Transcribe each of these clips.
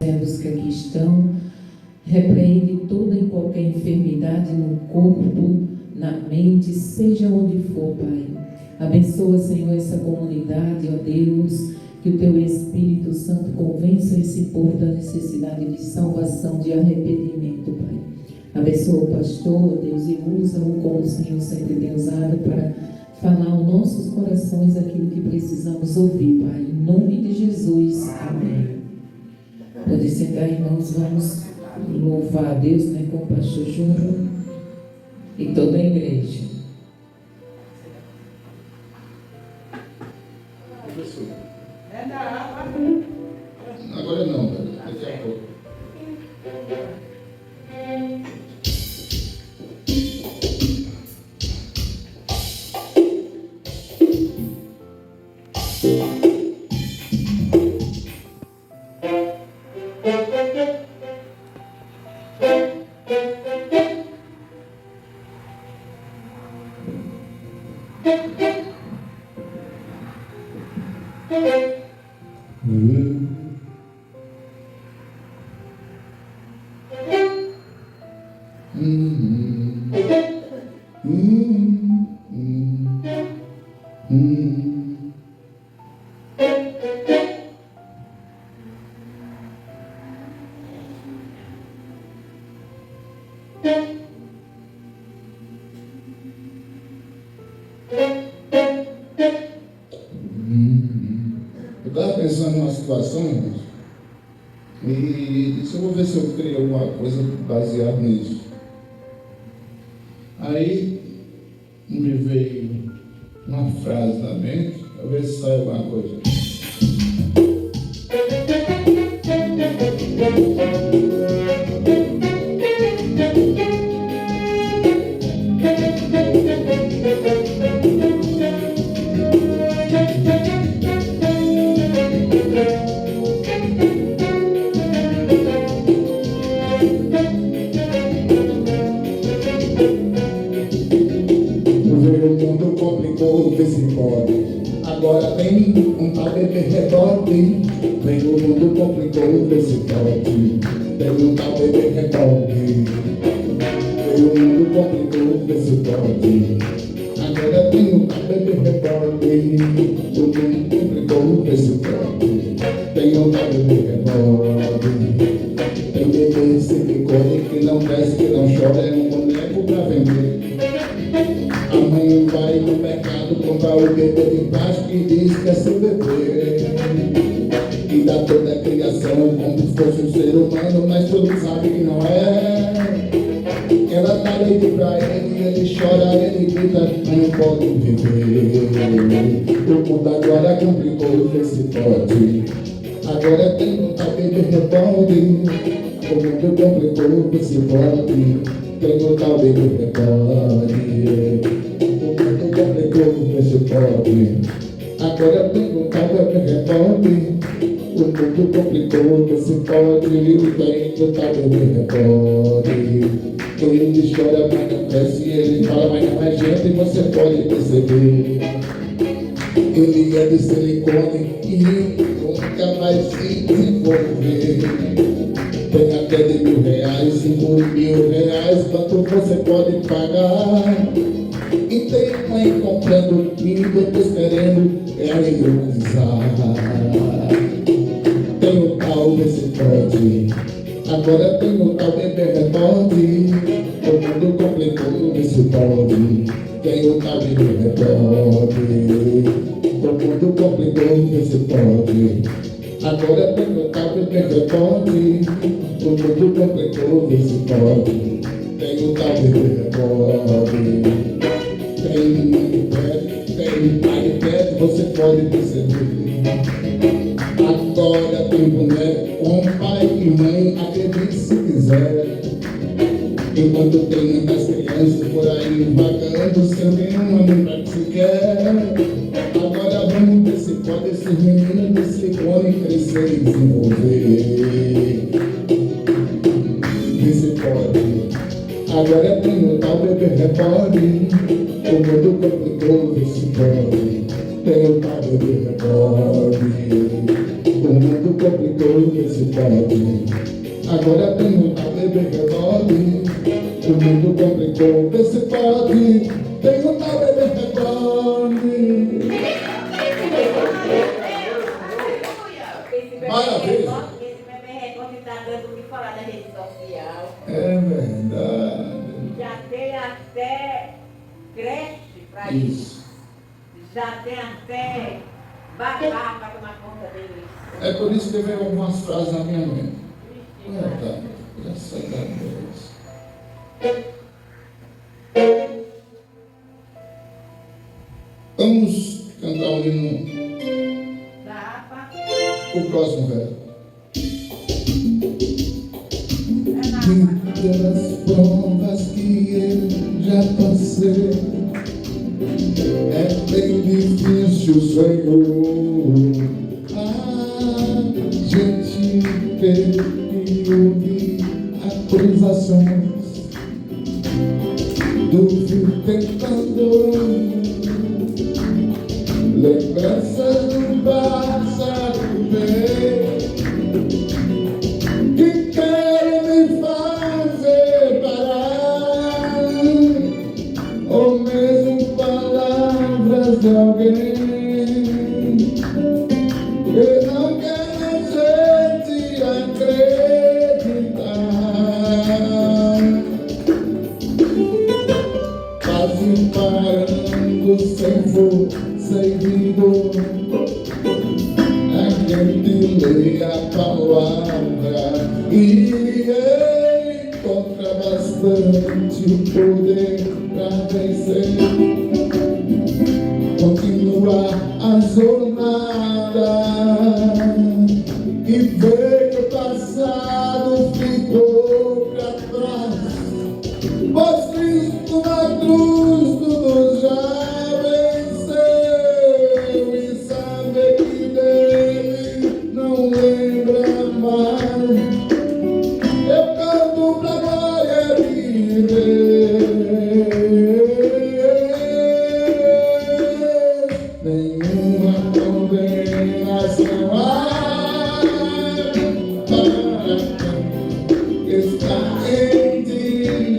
servos que aqui estão, repreende toda e qualquer enfermidade no corpo, na mente, seja onde for, Pai. Abençoa, Senhor, essa comunidade, ó Deus, que o Teu Espírito Santo convença esse povo da necessidade de salvação, de arrependimento, Pai. Abençoa o pastor, ó Deus, e usa-o como o Senhor sempre tem usado para falar aos nossos corações aquilo que precisamos ouvir, Pai. Em nome de Jesus, amém. Pode sentar, irmãos, vamos louvar a Deus, né, com o pastor Júnior e toda a igreja. Agora não, daqui a pouco. Eu estava pensando numa situação, irmãos, e disse, eu vou ver se eu crio alguma coisa baseada nisso. Aí me veio uma frase na mente, para ver se sai alguma coisa. Vê se pode. Agora tem um tal bebê rebote. Vem o mundo complicou, vê se pode. Tem um tal bebê rebote. Vem o mundo complicou, vê se pode. Agora tem um tal bebê rebote. O mundo complicou, vê se pode. Tem um tal bebê rebote. Tem bebê silicone que não cresce, que não chora, é um boneco pra vender. A mãe vai no mercado comprar o bebê de plástico e diz que é seu bebê. E dá toda a criação como se fosse um ser humano, mas todo mundo sabe que não é. Ela dá leite pra ele, ele chora, ele grita, mas não pode viver. O mundo agora complicou, vê se pode. Agora tem um tal bebê rebote. O mundo complicou, vê se pode. Tem um tal bebê rebote. Complicou, vê se pode. Agora tem um tal bebê rebote. O mundo complicou, vê se pode. Tem um tal bebê rebote. Ele chora, mas não cresce. Ele fala, mas não é gente. E você pode perceber. Ele é de silicone e nunca vai se desenvolver. Tem até de R$1.000, R$5.000, quanto você pode pagar? E tem mãe comprando e outros querendo realizar. Tem o tal desse pode. Agora tem o tal bebê rebote. O mundo complicou desse pode. Tem o tal bebê rebote. O mundo complicou desse pode. Agora tem o tal bebê rebote. O mundo complicou desse pode. Tem o tal bebê rebote. Tem pai de perto, você pode perceber. Agora tem boneco com pai e mãe, acredite se quiser. Enquanto tem muitas crianças por aí vagando, sem nenhuma lembra que se quer. Agora vamos ver se pode esses meninos de silicone crescer e desenvolver. Vê se pode. Agora tem o tal bebê rebote. O mundo complicou, vê se pode. Tem o tal bebê rebote. O mundo complicou, vê se pode. Agora tenho a beber rebote. O mundo complicou, vê se pode. Tenho a beber rebote. Maravilha. Esse bebê recorte está dando o que falar na rede social. É verdade. Já tem até creche para isso. Já tem até babá para tomar conta deles. É por isso que veio algumas frases na minha mente. Verdade. Graças a Deus. Vamos cantar um hino. O próximo verso. Muitas provas que eu já passei, é bem difícil, Senhor. A gente teve que ouvir acusações, dúvida tentando, lembranças do passado que querem me fazer parar, ou mesmo palavras de alguém que não quer a gente acreditar, quase parando sem força e vigor. A gente lê a palavra e encontra bastante poder para vencer. Continua a jornada e vê que o passado ficou para trás, pois Cristo na cruz tudo já venceu, e saber que dele não lembra mais. Eu canto pra glória de Deus. Nenhuma condenação há para quem está em ti,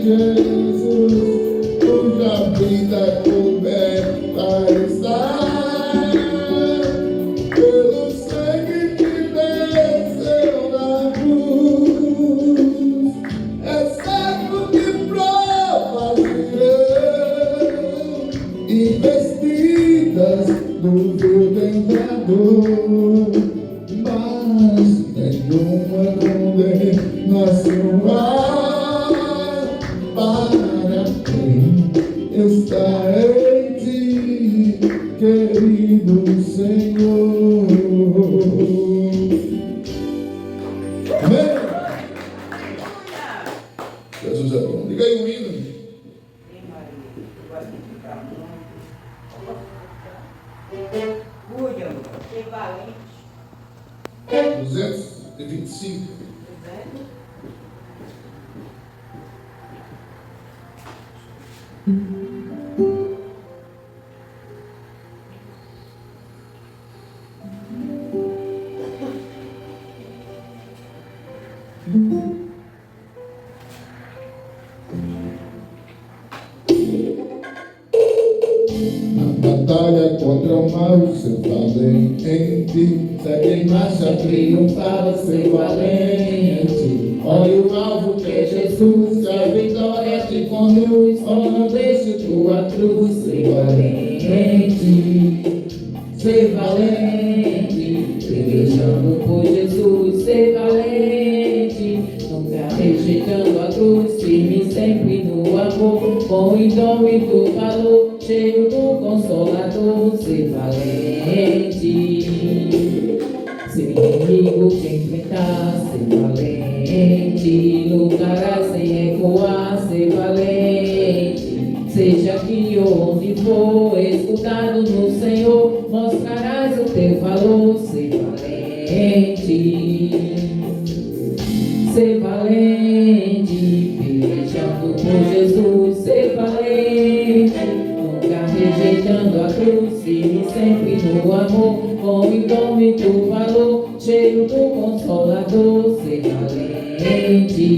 Jesus, cuja vida coberta está pelo sangue que desceu na cruz. É certo que provas virão, investidas do tentador, mas nenhuma condenação há para quem está em ti, querido Senhor. Amém? Jesus é bom. Diga aí um hino. Ser valente. 225. Batalha contra o mal, ser valente em ti, segue em marcha triunfal, ser valente. Olha o alvo que é Jesus, que a vitória te conduz. Oh, não deixe tua cruz, ser valente. Ser valente, pelejando por Jesus, ser valente. Nunca rejeitando a cruz, firme sempre no amor, com indômito valor, cheio do Consolador, ser valente. Seu inimigo te enfrentar, ser valente. Lutarás sem ecoar, ser valente. Seja aqui ou onde for, escutado no Senhor, mostrarás o teu valor, ser valente. Ser valente, pelejando por Jesus, ser valente. Nunca rejeitando a cruz, firme sempre no amor, com indômito valor, cheio Consolador, ser valente.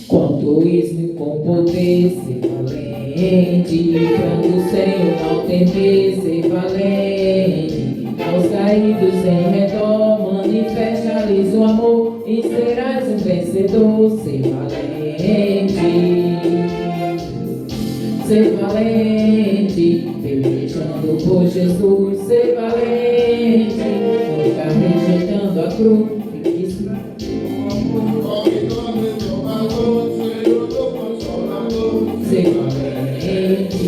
Com turismo, com poder, ser valente. Quando o Senhor não temer, ser valente. Aos caídos em redor, manifesta-lhes o amor e serás um vencedor, ser valente. Ser valente, pelejando por Jesus, ser valente. Nunca rejeitando a cruz. Ser valente,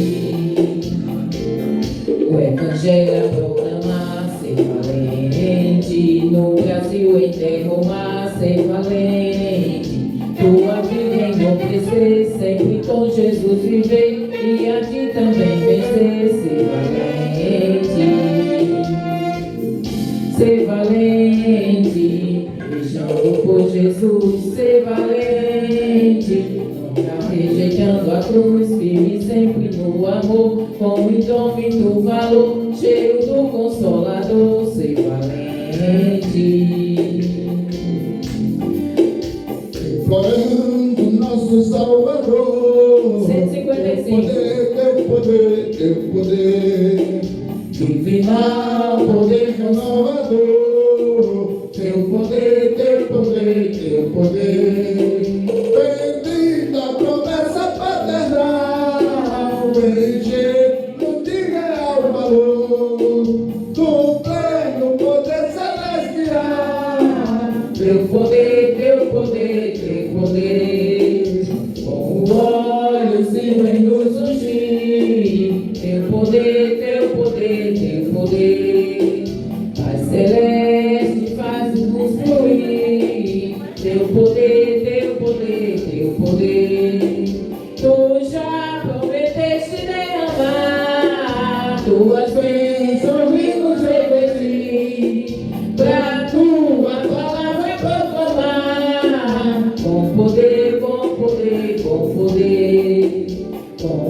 o Evangelho a proclamar, ser valente, no Brasil em terra ou mar, ser valente, tua vida enobrecer, sempre com Jesus viver, e a ti também vencer, ser valente, beijando por Jesus, ser valente. Rejeitando a cruz, firme sempre no amor, com indômito valor, cheio do Consolador, ser valente. Implorando nosso Salvador, 155. Teu poder, Divinal, poder renovador, teu poder. Promessa paternal, enchendo de real valor, do pleno poder celestial. Teu poder, com olhos e vem nos ungir. Teu poder, Pai celeste, faz-nos fluir. Teu poder. Tu já prometeste derramar tuas bênçãos e nos repetir, pra tua palavra proclamar, com poder, com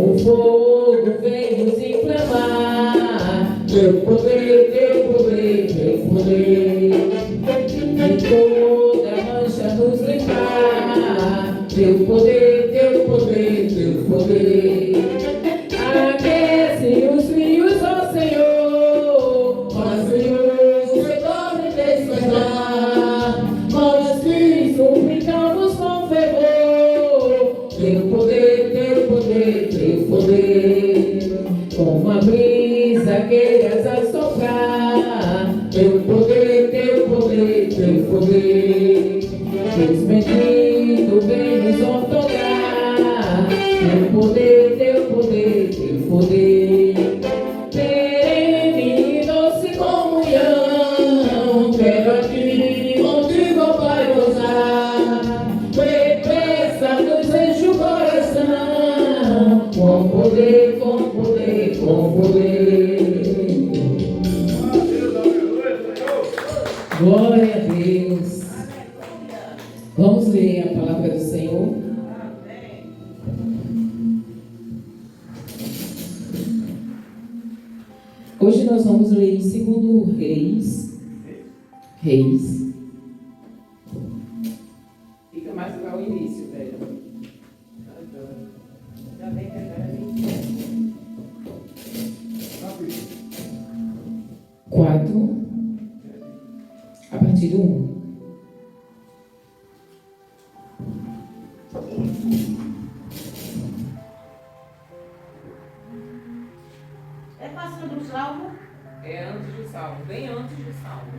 o fogo vem nos inflamar. Teu poder, de toda mancha nos limpar. Teu poder, aquece os fios, ó Senhor, mas Senhor, se torne despertar, nós que suplicamos com fervor. Teu poder, como a brisa queiras assoprar. Teu poder, Deus bendito vem nos outorgar. Teu poder, perene e doce comunhão, quero aqui contigo, Pai, gozar. Repressa-nos, enche o coração, com poder. Glória a Deus. Vamos ler a palavra do Senhor. Hoje nós vamos ler em 2 Reis. Fica mais para o início, velho. Já vem que agora vem. 4, a partir do 1. É passando o salmo? É antes do salmo, bem antes do salmo.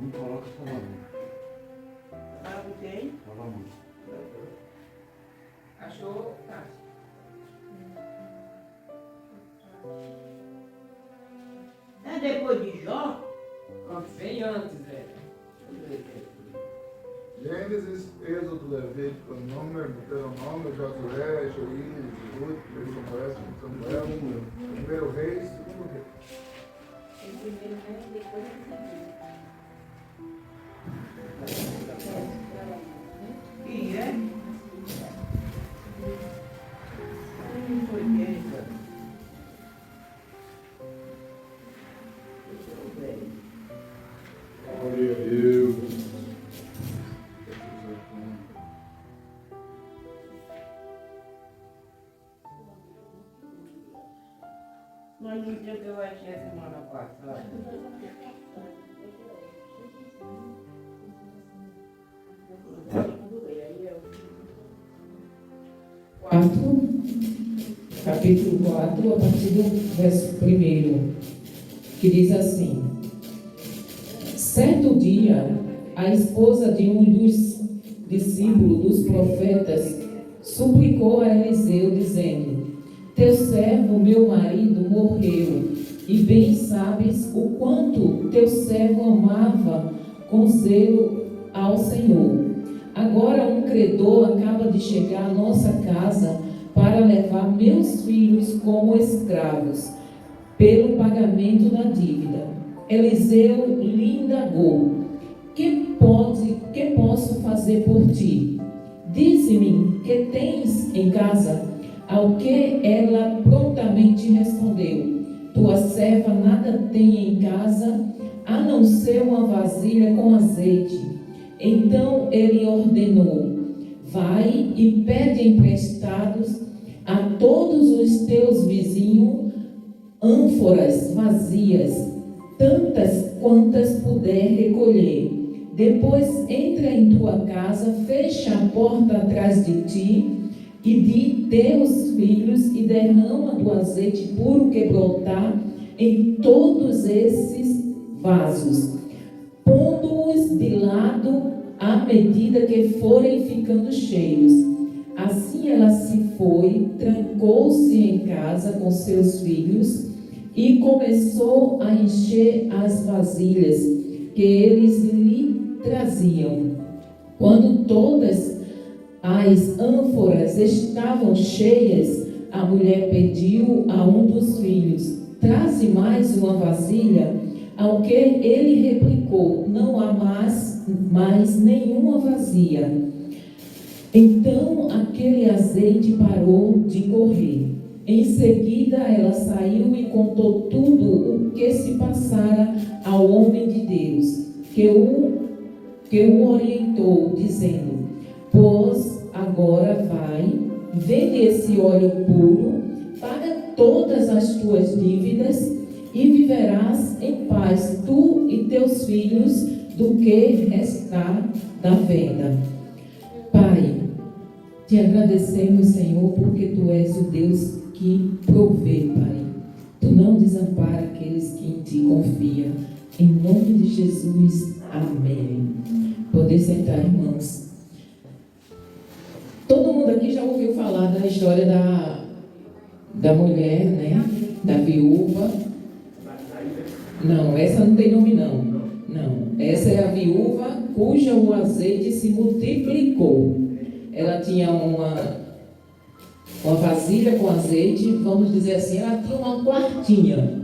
Não coloca a palavra. Para o quê? Palavra. Achou? Tá. É depois de Jó? Bem antes, velho. Gênesis, Êxodo, Levítico, Número, Deuteronômio, Josué, Juízes, Ruth, Samuel, Primeiro Reis, Segundo Reis. Tem primeiro Reis, depois é segundo. E é? Foi quem? Deixa eu ver. Mas no dia que eu achei a semana passada. Capítulo 4, a partir do verso 1, que diz assim: certo dia, a esposa de um dos discípulos dos profetas suplicou a Eliseu, dizendo: teu servo, meu marido, morreu, e bem sabes o quanto teu servo amava com zelo ao Senhor. Agora um credor acaba de chegar à nossa casa para levar meus filhos como escravos, pelo pagamento da dívida. Eliseu lhe indagou: que posso fazer por ti? Dize-me, que tens em casa? Ao que ela prontamente respondeu: tua serva nada tem em casa, a não ser uma vasilha com azeite. Então ele ordenou: vai e pede emprestados a todos os teus vizinhos ânforas vazias, tantas quantas puder recolher. Depois entra em tua casa, fecha a porta atrás de ti e de teus filhos e derrama do azeite puro que brotar em todos esses vasos, pondo-os de lado à medida que forem ficando cheios. Assim ela se foi, trancou-se em casa com seus filhos e começou a encher as vasilhas que eles lhe traziam. Quando todas as ânforas estavam cheias, a mulher pediu a um dos filhos: traze mais uma vasilha. Ao que ele replicou: não há mais nenhuma vazia. Então aquele azeite parou de correr. Em seguida ela saiu e contou tudo o que se passara ao homem de Deus, que o orientou, dizendo: pois agora vai, vende esse óleo puro, paga todas as tuas dívidas e viverás em paz, tu e teus filhos, do que restar da venda. Pai, te agradecemos, Senhor, porque tu és o Deus que provê, Pai. Tu não desampara aqueles que em ti confiam. Em nome de Jesus, amém. Poder sentar, irmãos. Todo mundo aqui já ouviu falar da história da mulher, né? Da viúva. Não, essa não tem nome não. Não, essa é a viúva cuja o azeite se multiplicou. Ela tinha uma vasilha com azeite, vamos dizer assim, ela tinha uma quartinha.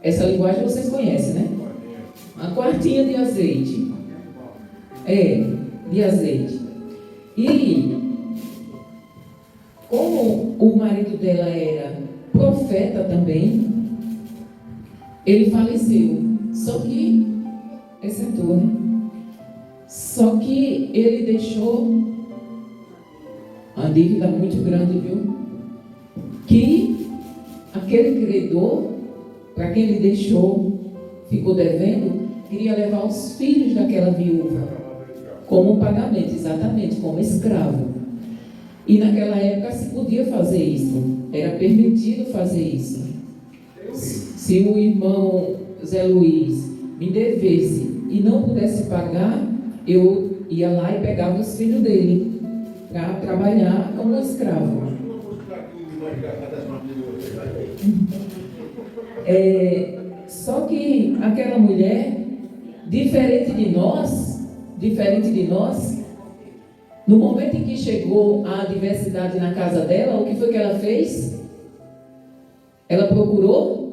Essa linguagem vocês conhecem, né? Uma quartinha de azeite. De azeite. E como o marido dela era profeta também, ele faleceu. Só que, excetuou, né? Só que ele deixou uma dívida muito grande, viu? Que aquele credor, para quem ele deixou, ficou devendo, queria levar os filhos daquela viúva como pagamento, exatamente, como escravo. E naquela época se podia fazer isso, era permitido fazer isso. Se o irmão Zé Luiz me devesse e não pudesse pagar, eu ia lá e pegava os filhos dele para trabalhar como escravo. Só que aquela mulher, diferente de nós, no momento em que chegou a adversidade na casa dela, o que foi que ela fez? Ela procurou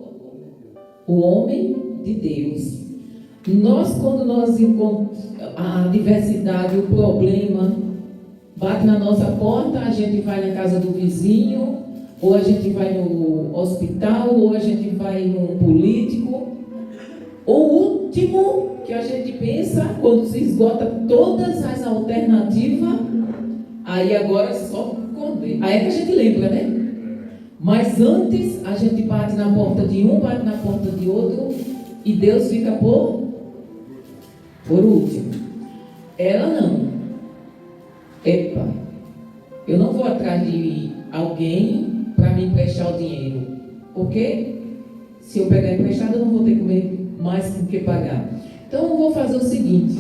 o homem de Deus. Quando nós encontramos a adversidade, o problema bate na nossa porta, a gente vai na casa do vizinho, ou a gente vai no hospital, ou a gente vai num político. O último que a gente pensa, quando se esgota todas as alternativas, aí agora só comer. Aí é que a gente lembra, né? Mas antes a gente bate na porta de um, bate na porta de outro, e Deus fica por último. Ela não. Epa, eu não vou atrás de alguém para me emprestar o dinheiro. Porque se eu pegar emprestado, eu não vou ter mais com que pagar. Então eu vou fazer o seguinte: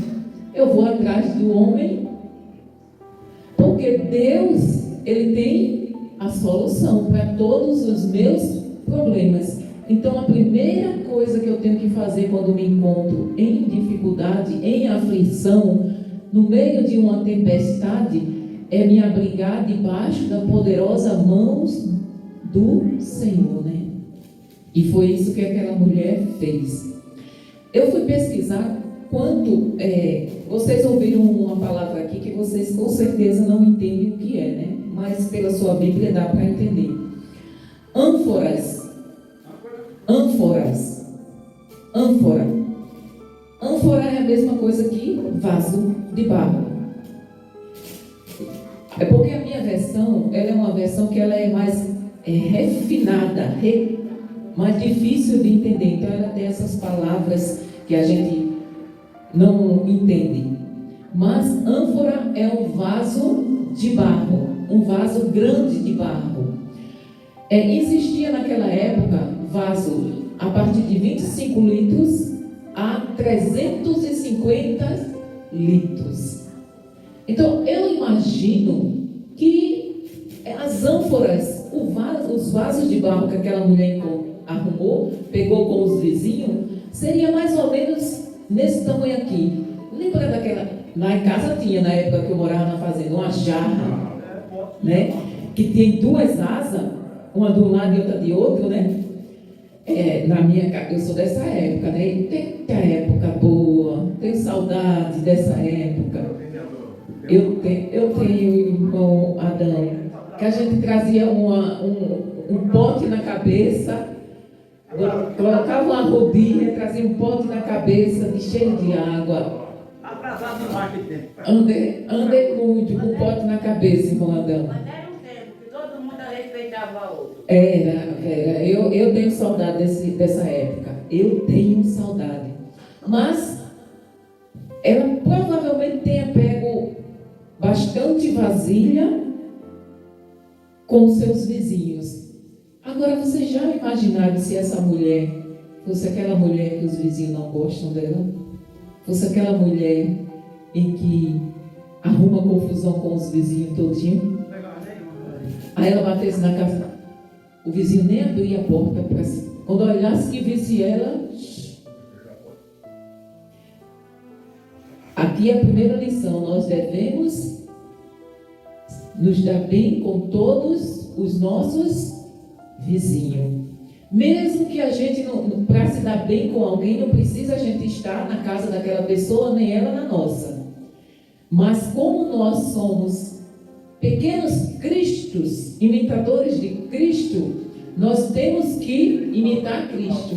eu vou atrás do homem, porque Deus, Ele tem a solução para todos os meus problemas. Então a primeira coisa que eu tenho que fazer quando me encontro em dificuldade, em aflição, no meio de uma tempestade, é me abrigar debaixo da poderosa mão do Senhor, né? E foi isso que aquela mulher fez. Eu fui pesquisar quanto... vocês ouviram uma palavra aqui que vocês com certeza não entendem o que é, né? Mas pela sua Bíblia dá para entender. Ânforas. Ânfora. Ânfora é a mesma coisa que vaso de barro. É porque a minha versão, ela é uma versão que ela é mais refinada, mais difícil de entender. Então ela tem essas palavras que a gente não entende. Mas ânfora é um vaso de barro, um vaso grande de barro. Existia naquela época vaso a partir de 25 litros a 350 litros. Então eu imagino que as ânforas, os vasos de barro que aquela mulher arrumou, pegou com os vizinhos, seria mais ou menos nesse tamanho aqui. Lembra daquela... Lá em casa tinha, na época que eu morava na fazenda, uma jarra, né? Que tem duas asas, uma de um lado e outra de outro, né? Eu sou dessa época, né? Eita época boa, tenho saudade dessa época. Eu tenho, irmão Adão, que a gente trazia um pote na cabeça, colocava uma rodinha, trazia um pote na cabeça cheio de água. Andei muito com o pote na cabeça, irmão Adão. Mas era um tempo que todo mundo respeitava o outro. Era. Eu tenho saudade dessa época. Eu tenho saudade. Mas ela provavelmente tenha pego bastante vasilha com seus vizinhos. Agora, vocês já imaginaram se essa mulher fosse aquela mulher que os vizinhos não gostam dela? Fosse aquela mulher em que arruma confusão com os vizinhos todinho? Aí ela batesse na casa, o vizinho nem abria a porta para si. Quando olhasse que visse ela... Aqui é a primeira lição: nós devemos nos dar bem com todos os nossos vizinhos. Mesmo que a gente, para se dar bem com alguém, não precisa a gente estar na casa daquela pessoa, nem ela na nossa. Mas como nós somos pequenos cristos, imitadores de Cristo, nós temos que imitar Cristo.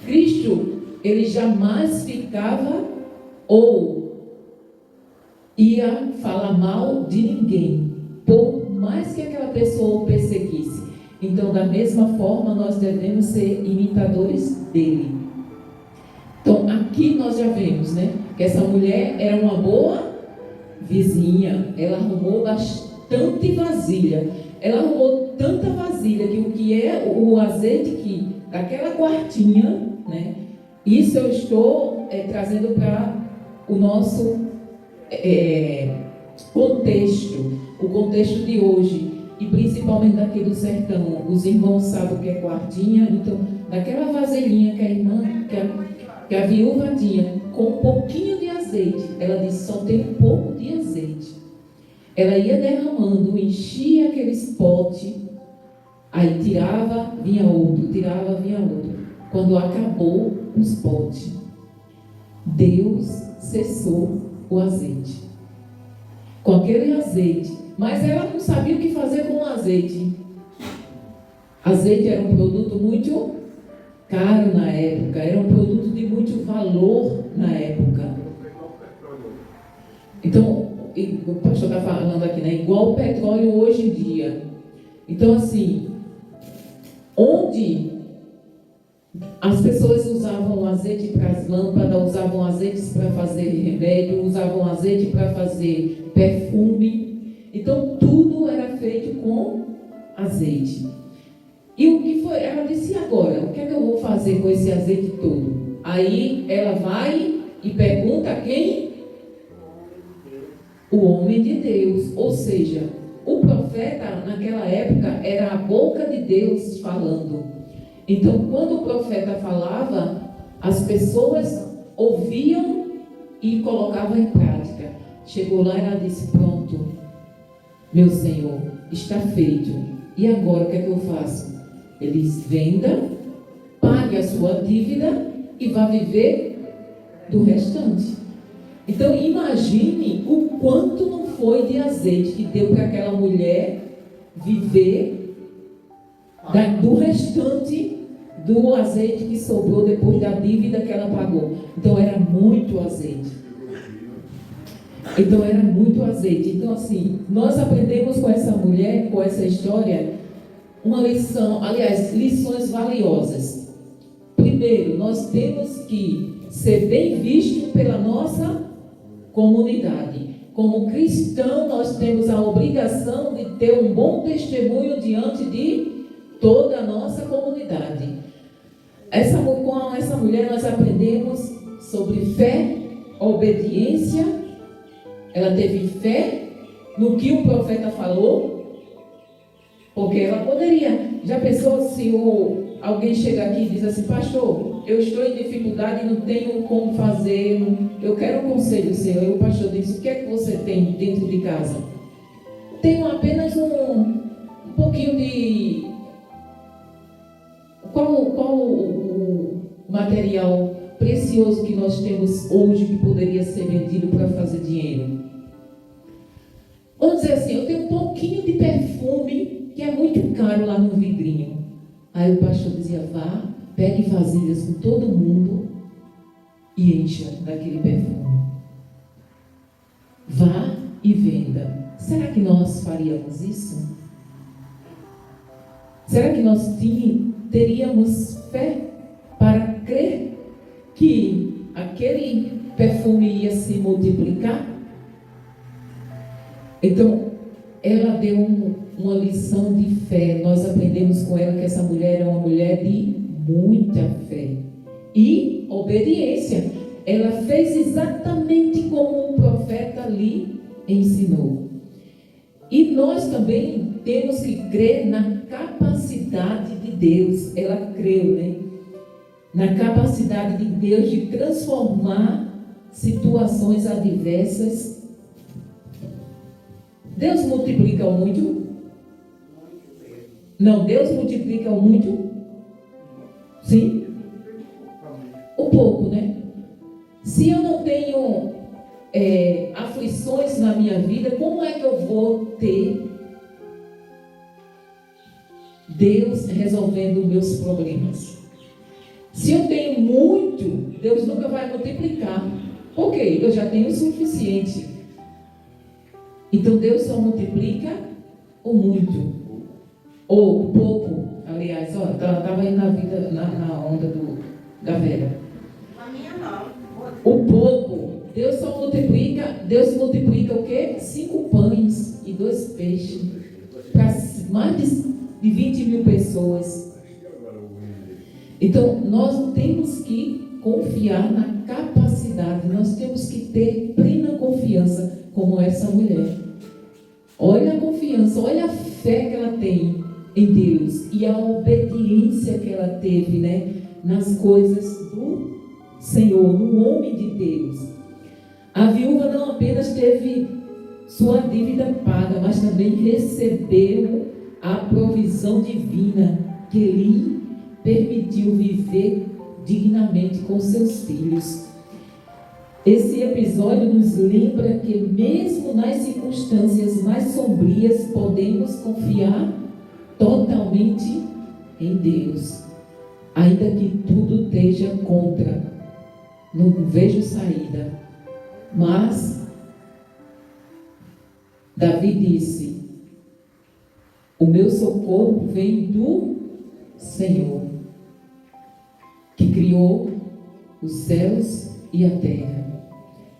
Cristo, ele jamais ficava ou ia falar mal de ninguém, por mais que aquela pessoa o perseguisse. Então, da mesma forma, nós devemos ser imitadores dele. Então, aqui nós já vemos, né, que essa mulher era uma boa vizinha. Ela arrumou bastante vasilha. Ela arrumou tanta vasilha que o que é o azeite que daquela quartinha, né? Isso eu estou trazendo para o nosso contexto, o contexto de hoje. E principalmente daqui do sertão, os irmãos sabem o que é quartinha. Então, daquela vasilhinha que a irmã, que a viúva tinha, com um pouquinho de azeite, ela disse: só tem um pouco de azeite. Ela ia derramando, enchia aqueles potes, aí tirava, vinha outro, tirava, vinha outro. Quando acabou os potes, Deus cessou o azeite. Com aquele azeite. Mas ela não sabia o que fazer com o azeite. Azeite era um produto muito caro na época, era um produto de muito valor na época. Então, o pastor está falando aqui, né? Igual o petróleo hoje em dia. Então, assim, onde as pessoas usavam azeite para as lâmpadas, usavam azeites para fazer remédio, usavam azeite para fazer perfume. Então tudo era feito com azeite. E o que foi? Ela disse: agora, o que é que eu vou fazer com esse azeite todo? Aí ela vai e pergunta a quem? O homem de Deus. Ou seja, o profeta naquela época era a boca de Deus falando. Então, quando o profeta falava, as pessoas ouviam e colocavam em prática. Chegou lá e ela disse: pronto, meu Senhor, está feito. E agora o que é que eu faço? Ele diz: venda, pague a sua dívida e vá viver do restante. Então imagine o quanto não foi de azeite que deu para aquela mulher viver do restante do azeite que sobrou depois da dívida que ela pagou. Então era muito azeite. Então assim, nós aprendemos com essa mulher, com essa história, uma lição, aliás, lições valiosas. Primeiro, nós temos que ser bem visto pela nossa comunidade. Como cristão, nós temos a obrigação de ter um bom testemunho diante de toda a nossa comunidade. Com essa mulher nós aprendemos sobre fé, obediência. Ela teve fé no que o profeta falou, porque ela poderia. Já pensou se alguém chega aqui e diz assim: pastor, eu estou em dificuldade e não tenho como fazer, eu quero um conselho seu. E o pastor diz: o que é que você tem dentro de casa? Tenho apenas um pouquinho de... Qual o material precioso que nós temos hoje que poderia ser vendido para fazer dinheiro? Vamos dizer assim: eu tenho um pouquinho de perfume que é muito caro lá no vidrinho. Aí o pastor dizia: vá, pegue vasilhas com todo mundo e encha daquele perfume. Vá e venda. Será que nós faríamos isso? Será que nós teríamos fé para crer que aquele perfume ia se multiplicar? Então, ela deu uma lição de fé. Nós aprendemos com ela que essa mulher é uma mulher de muita fé e obediência. Ela fez exatamente como o profeta lhe ensinou. E nós também temos que crer na capacidade de Deus. Ela creu, né? Na capacidade de Deus de transformar situações adversas. Deus multiplica o muito? Não, Deus multiplica o muito? Sim? O pouco, né? Se eu não tenho aflições na minha vida, como é que eu vou ter Deus resolvendo meus problemas? Se eu tenho muito, Deus nunca vai multiplicar. Por quê? Eu já tenho o suficiente. Então Deus só multiplica o muito. Ou o pouco. Aliás, ó, estava aí na onda da Vera. A minha não. O pouco. Deus só multiplica. Deus multiplica o quê? 5 pães e 2 peixes. Para mais de 20 mil pessoas. Então, nós temos que confiar na capacidade. Nós temos que ter plena confiança, como essa mulher. Olha a confiança, olha a fé que ela tem em Deus e a obediência que ela teve, né, nas coisas do Senhor, no homem de Deus. A viúva não apenas teve sua dívida paga, mas também recebeu a provisão divina que lhe permitiu viver dignamente com seus filhos. Esse episódio nos lembra que mesmo nas circunstâncias mais sombrias podemos confiar totalmente em Deus, ainda que tudo esteja contra. Não vejo saída. Mas Davi disse: o meu socorro vem do Senhor, que criou os céus e a terra.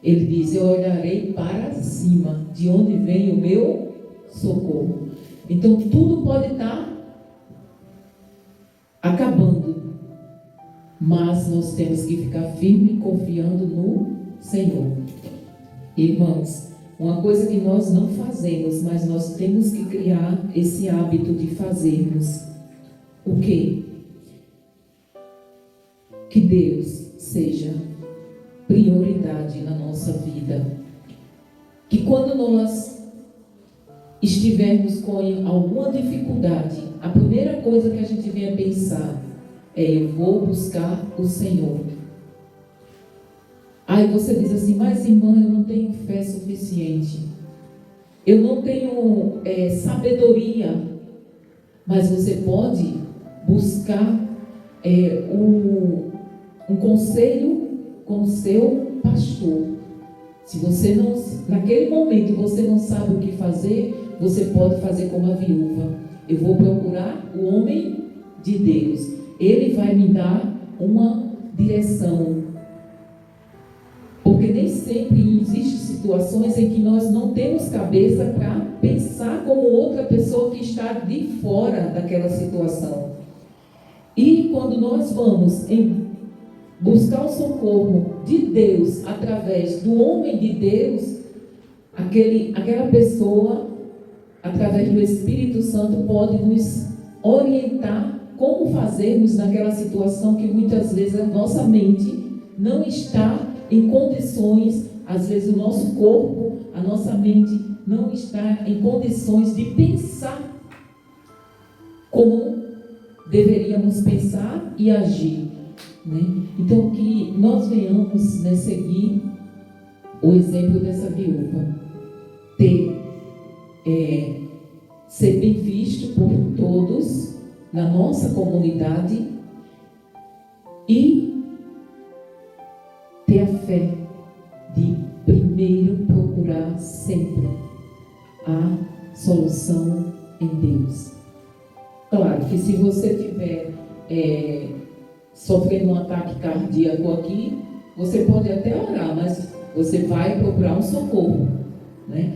Ele diz: eu olharei para cima, de onde vem o meu socorro. Então tudo pode estar acabando, mas nós temos que ficar firme confiando no Senhor. Irmãos, uma coisa que nós não fazemos, mas nós temos que criar esse hábito de fazermos. O quê? Que Deus seja prioridade na nossa vida. Que quando nós estivermos com alguma dificuldade, a primeira coisa que a gente venha pensar é: eu vou buscar o Senhor. Aí você diz assim: mas irmã, eu não tenho fé suficiente, eu não tenho sabedoria. Mas você pode buscar um conselho com o seu pastor. Se você não, naquele momento você não sabe o que fazer, você pode fazer como a viúva: eu vou procurar o homem de Deus, ele vai me dar uma direção. Porque nem sempre existem situações em que nós não temos cabeça para pensar como outra pessoa que está de fora daquela situação. E quando nós vamos buscar o socorro de Deus através do homem de Deus, aquela pessoa, através do Espírito Santo, pode nos orientar como fazermos naquela situação que muitas vezes a nossa mente não está em condições, às vezes o nosso corpo, a nossa mente não está em condições de pensar como deveríamos pensar e agir, né? Então que nós venhamos, seguir o exemplo dessa viúva, ser bem visto por todos na nossa comunidade e ter a fé de primeiro procurar sempre a solução em Deus. Claro que se você estiver sofrendo um ataque cardíaco aqui, você pode até orar, mas você vai procurar um socorro, né?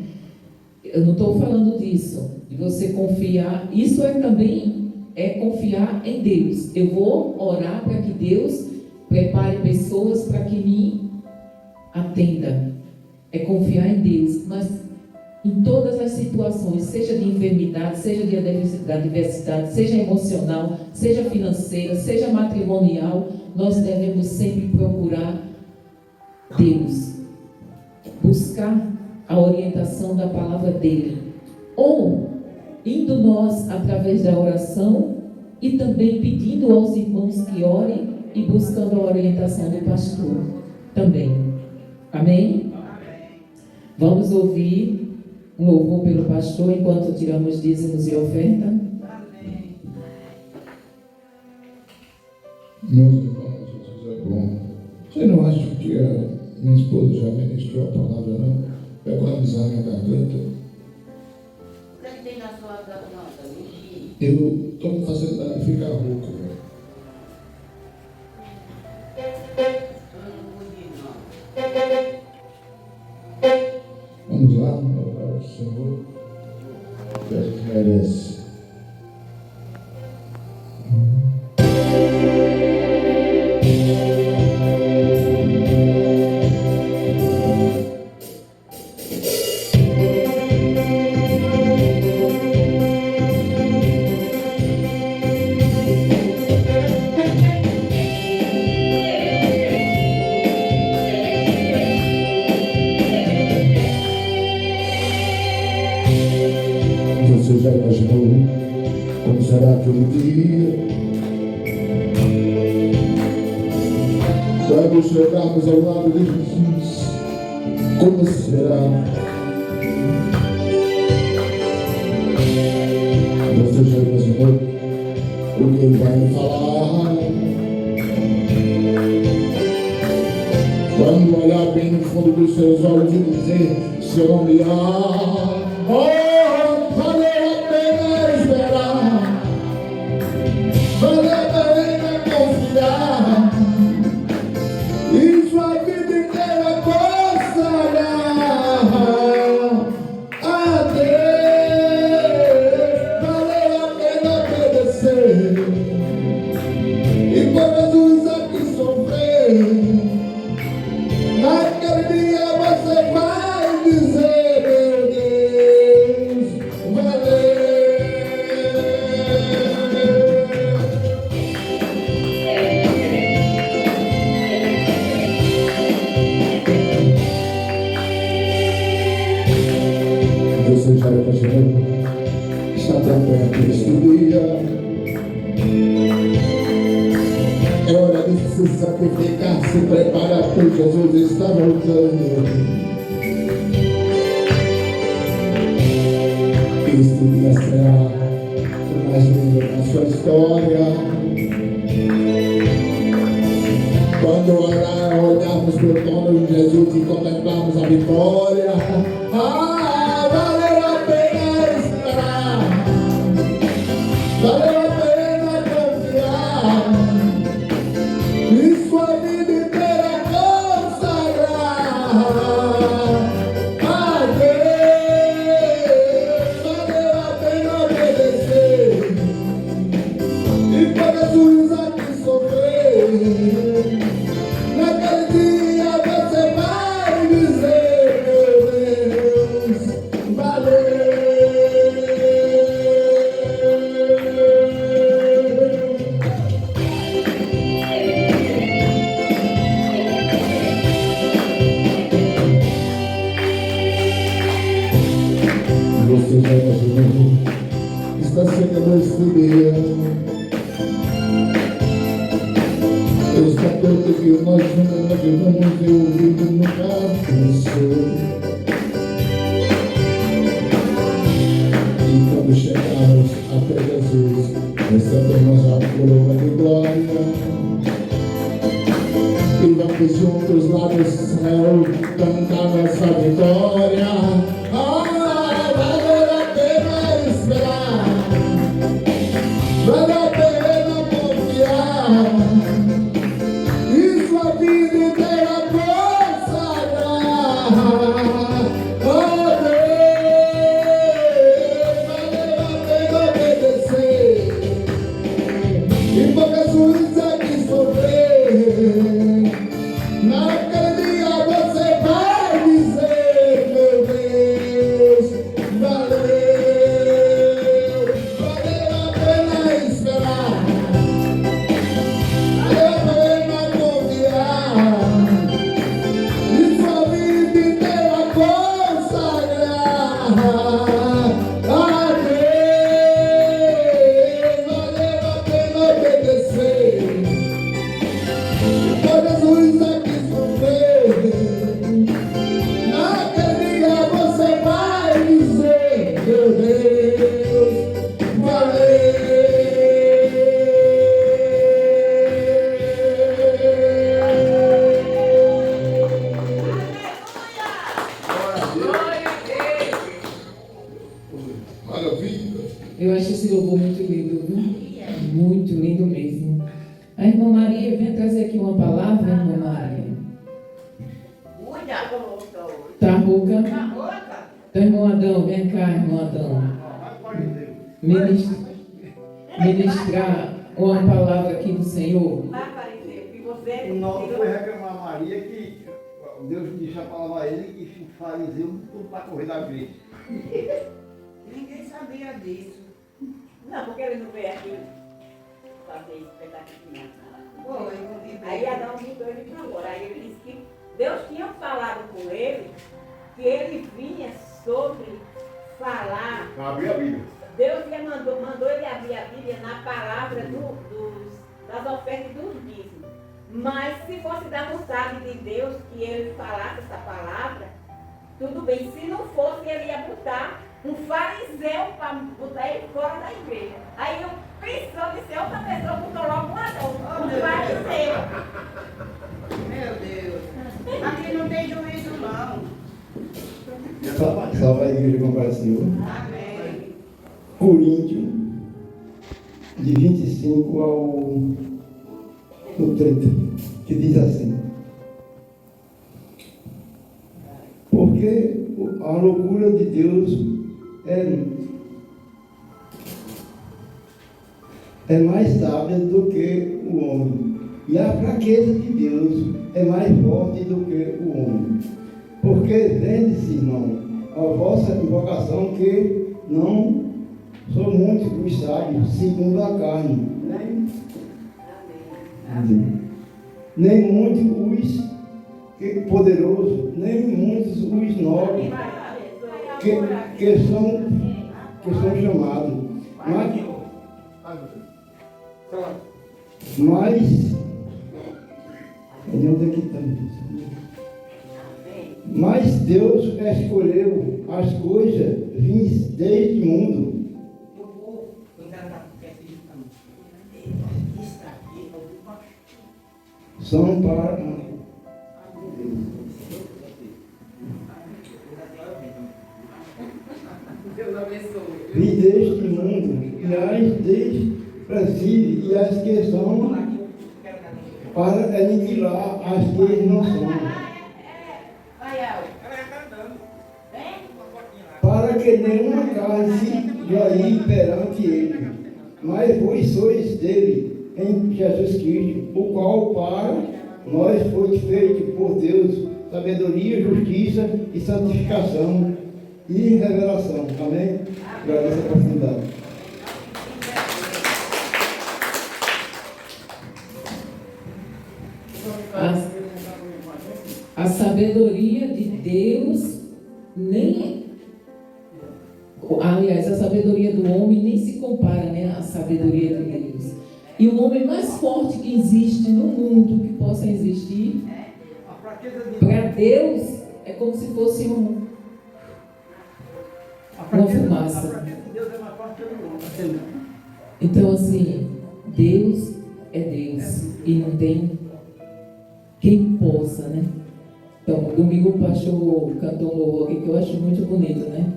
Eu não estou falando disso, de você confiar. Isso também é confiar em Deus. Eu vou orar para que Deus prepare pessoas para que me atenda. É confiar em Deus, mas em todas as situações, seja de enfermidade, seja de adversidade, seja emocional, seja financeira, seja matrimonial, nós devemos sempre procurar Deus, buscar a orientação da palavra dele, ou indo nós através da oração e também pedindo aos irmãos que orem e buscando a orientação do pastor também. Amém? Vamos ouvir um louvor pelo pastor enquanto tiramos dízimos e oferta. Amém. Meus irmãos, Jesus é bom. Você não acha que a minha esposa já ministrou a palavra, não? Vai economizar minha garganta. O que tem na sua garganta, Luigi? Eu estou me fazendo nada de ficar rouco, velho. Vamos lá, louvar o Senhor, que a gente merece. Você já imaginou como será aquele dia? Quando chegarmos ao lado de Jesus, como será? Você já imaginou o que ele vai falar? Quando olhar bem no fundo dos seus olhos e dizer: se eu não me amo, valeu a pena esperar. santificar, se prepara, pois Jesus está voltando. Este dia será o mais lindo da sua história. Quando olharmos para o trono de Jesus e contemplarmos a vitória, valeu a pena esperar, valeu a pena confiar, e sua vida inteira consagrar a Deus. Valeu a pena obedecer, e por Jesus aqui sofrer. Naquele dia você vai dizer, meu Deus, valeu. Você já imaginou? Está chegando esse dia. Deus está tanto que nós não imaginamos e o ouvido nunca pensou. E quando chegarmos até Jesus, recebemos a coroa de glória. E vamos juntos lá no céu cantar nossa vitória. Valeu a pena esperar, valeu a pena confiar, e sua vida inteira consagrar a Deus. Valeu a pena obedecer, e por Jesus aqui sofrer. Naquele dia você vai dizer, meu Deus, valeu. Valeu a pena esperar, valeu a pena confiar, e sua vida inteira consagrar a Deus. Valeu a pena obedecer, por Jesus aqui sofrer. Naquele dia você vai dizer, meu Deus, valeu. Glória a Deus. Maravilha. Eu acho esse louvor muito lindo, viu? Muito lindo mesmo. A irmã Maria, vem trazer aqui uma palavra, irmã Maria. Cuida, voltou. Tá rouca? Tá rouca? Então, irmão Adão, vem cá, irmão Adão. Ministrar uma palavra aqui do Senhor. Vai aparecer, que você O nosso foi reclamar a Maria que Deus disse a palavra a ele que o fariseu tudo para correr da igreja. Ninguém sabia disso. Não, porque ele não veio aqui fazer espetáculo. Foi. Aí Adão mudou ele para agora. Aí ele disse que Deus tinha falado com ele que ele vinha sobre falar. Abrir a Bíblia. Deus mandou ele abrir a Bíblia na palavra das ofertas e dos dízimos. Mas se fosse da vontade de Deus que ele falasse essa palavra, tudo bem. Se não fosse, ele ia botar um fariseu para botar ele fora da igreja. Aí eu pensou de ser outra pessoa, botou logo um fariseu. Meu Deus. Aqui não tem juízo, não. Salve a igreja com o Senhor. Amém. Coríntios, de 25 ao 30, que diz assim: porque a loucura de Deus é mais sábia do que o homem, e a fraqueza de Deus é mais forte do que o homem. Porque vende-se, irmão, a vossa invocação, que não são muitos os sábios, segundo a carne, nem muitos os poderosos, nem muitos os nobres que são chamados. Ele não tem que estar nisso. Mas Deus escolheu as coisas vindas desde o mundo. São para Deus abençoe. vir deste mundo e as desprezíveis e as que são para aniquilar as que não são. Para que nenhuma carne se glorie perante ele, mas vós sois dele, em Jesus Cristo, o qual para nós foi feito por Deus sabedoria, justiça e santificação e revelação. Amém? Glória a essa oportunidade. A sabedoria de Deus nem... Aliás, a sabedoria do homem nem se compara, né, à sabedoria de Deus. E o homem mais forte que existe no mundo, que possa existir, para Deus, é como se fosse uma fumaça. Então, assim, Deus é Deus e não tem quem possa, né? Então, domingo o pastor cantou um louvor aqui que eu acho muito bonito, né?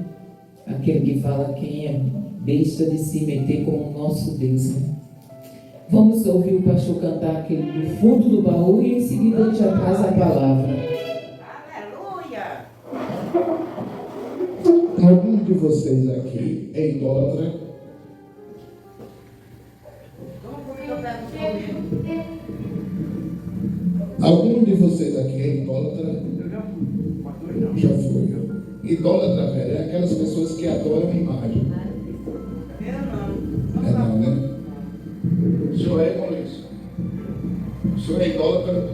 Aquele que fala quem é besta de se meter com o nosso Deus, né? Vamos ouvir o pastor cantar aquele do fundo do baú e em seguida a gente já traz a palavra. Aleluia! Algum de vocês aqui é idólatra? Algum de vocês aqui é idólatra? Já foi. Idólatra, velho, é aquelas pessoas que adoram a imagem. Eu não. É não, né? O senhor é com isso? O senhor é idólatra?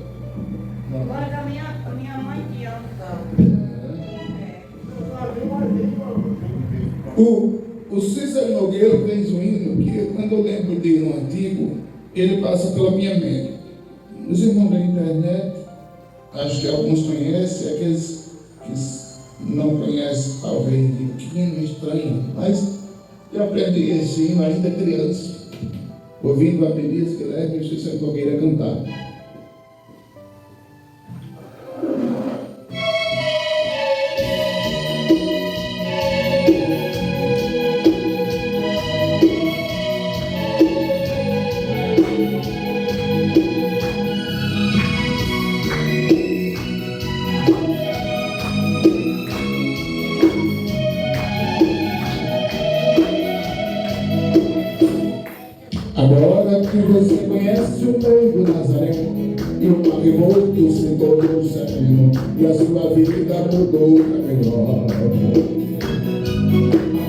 Não. Agora da minha mãe de unção. O Cícero Nogueira fez um hino que, quando eu lembro dele no antigo, ele passa pela minha mente. Os irmãos da internet, acho que alguns conhecem, aqueles que não conhecem, talvez, de pequeno, estranho, mas eu aprendi esse hino ainda criança, ouvindo a Benício Guilherme e o Cícero Nogueira cantar. Agora que você conhece o noivo Nazaré, e o mar revolto se tornou sereno, e a sua vida mudou para melhor.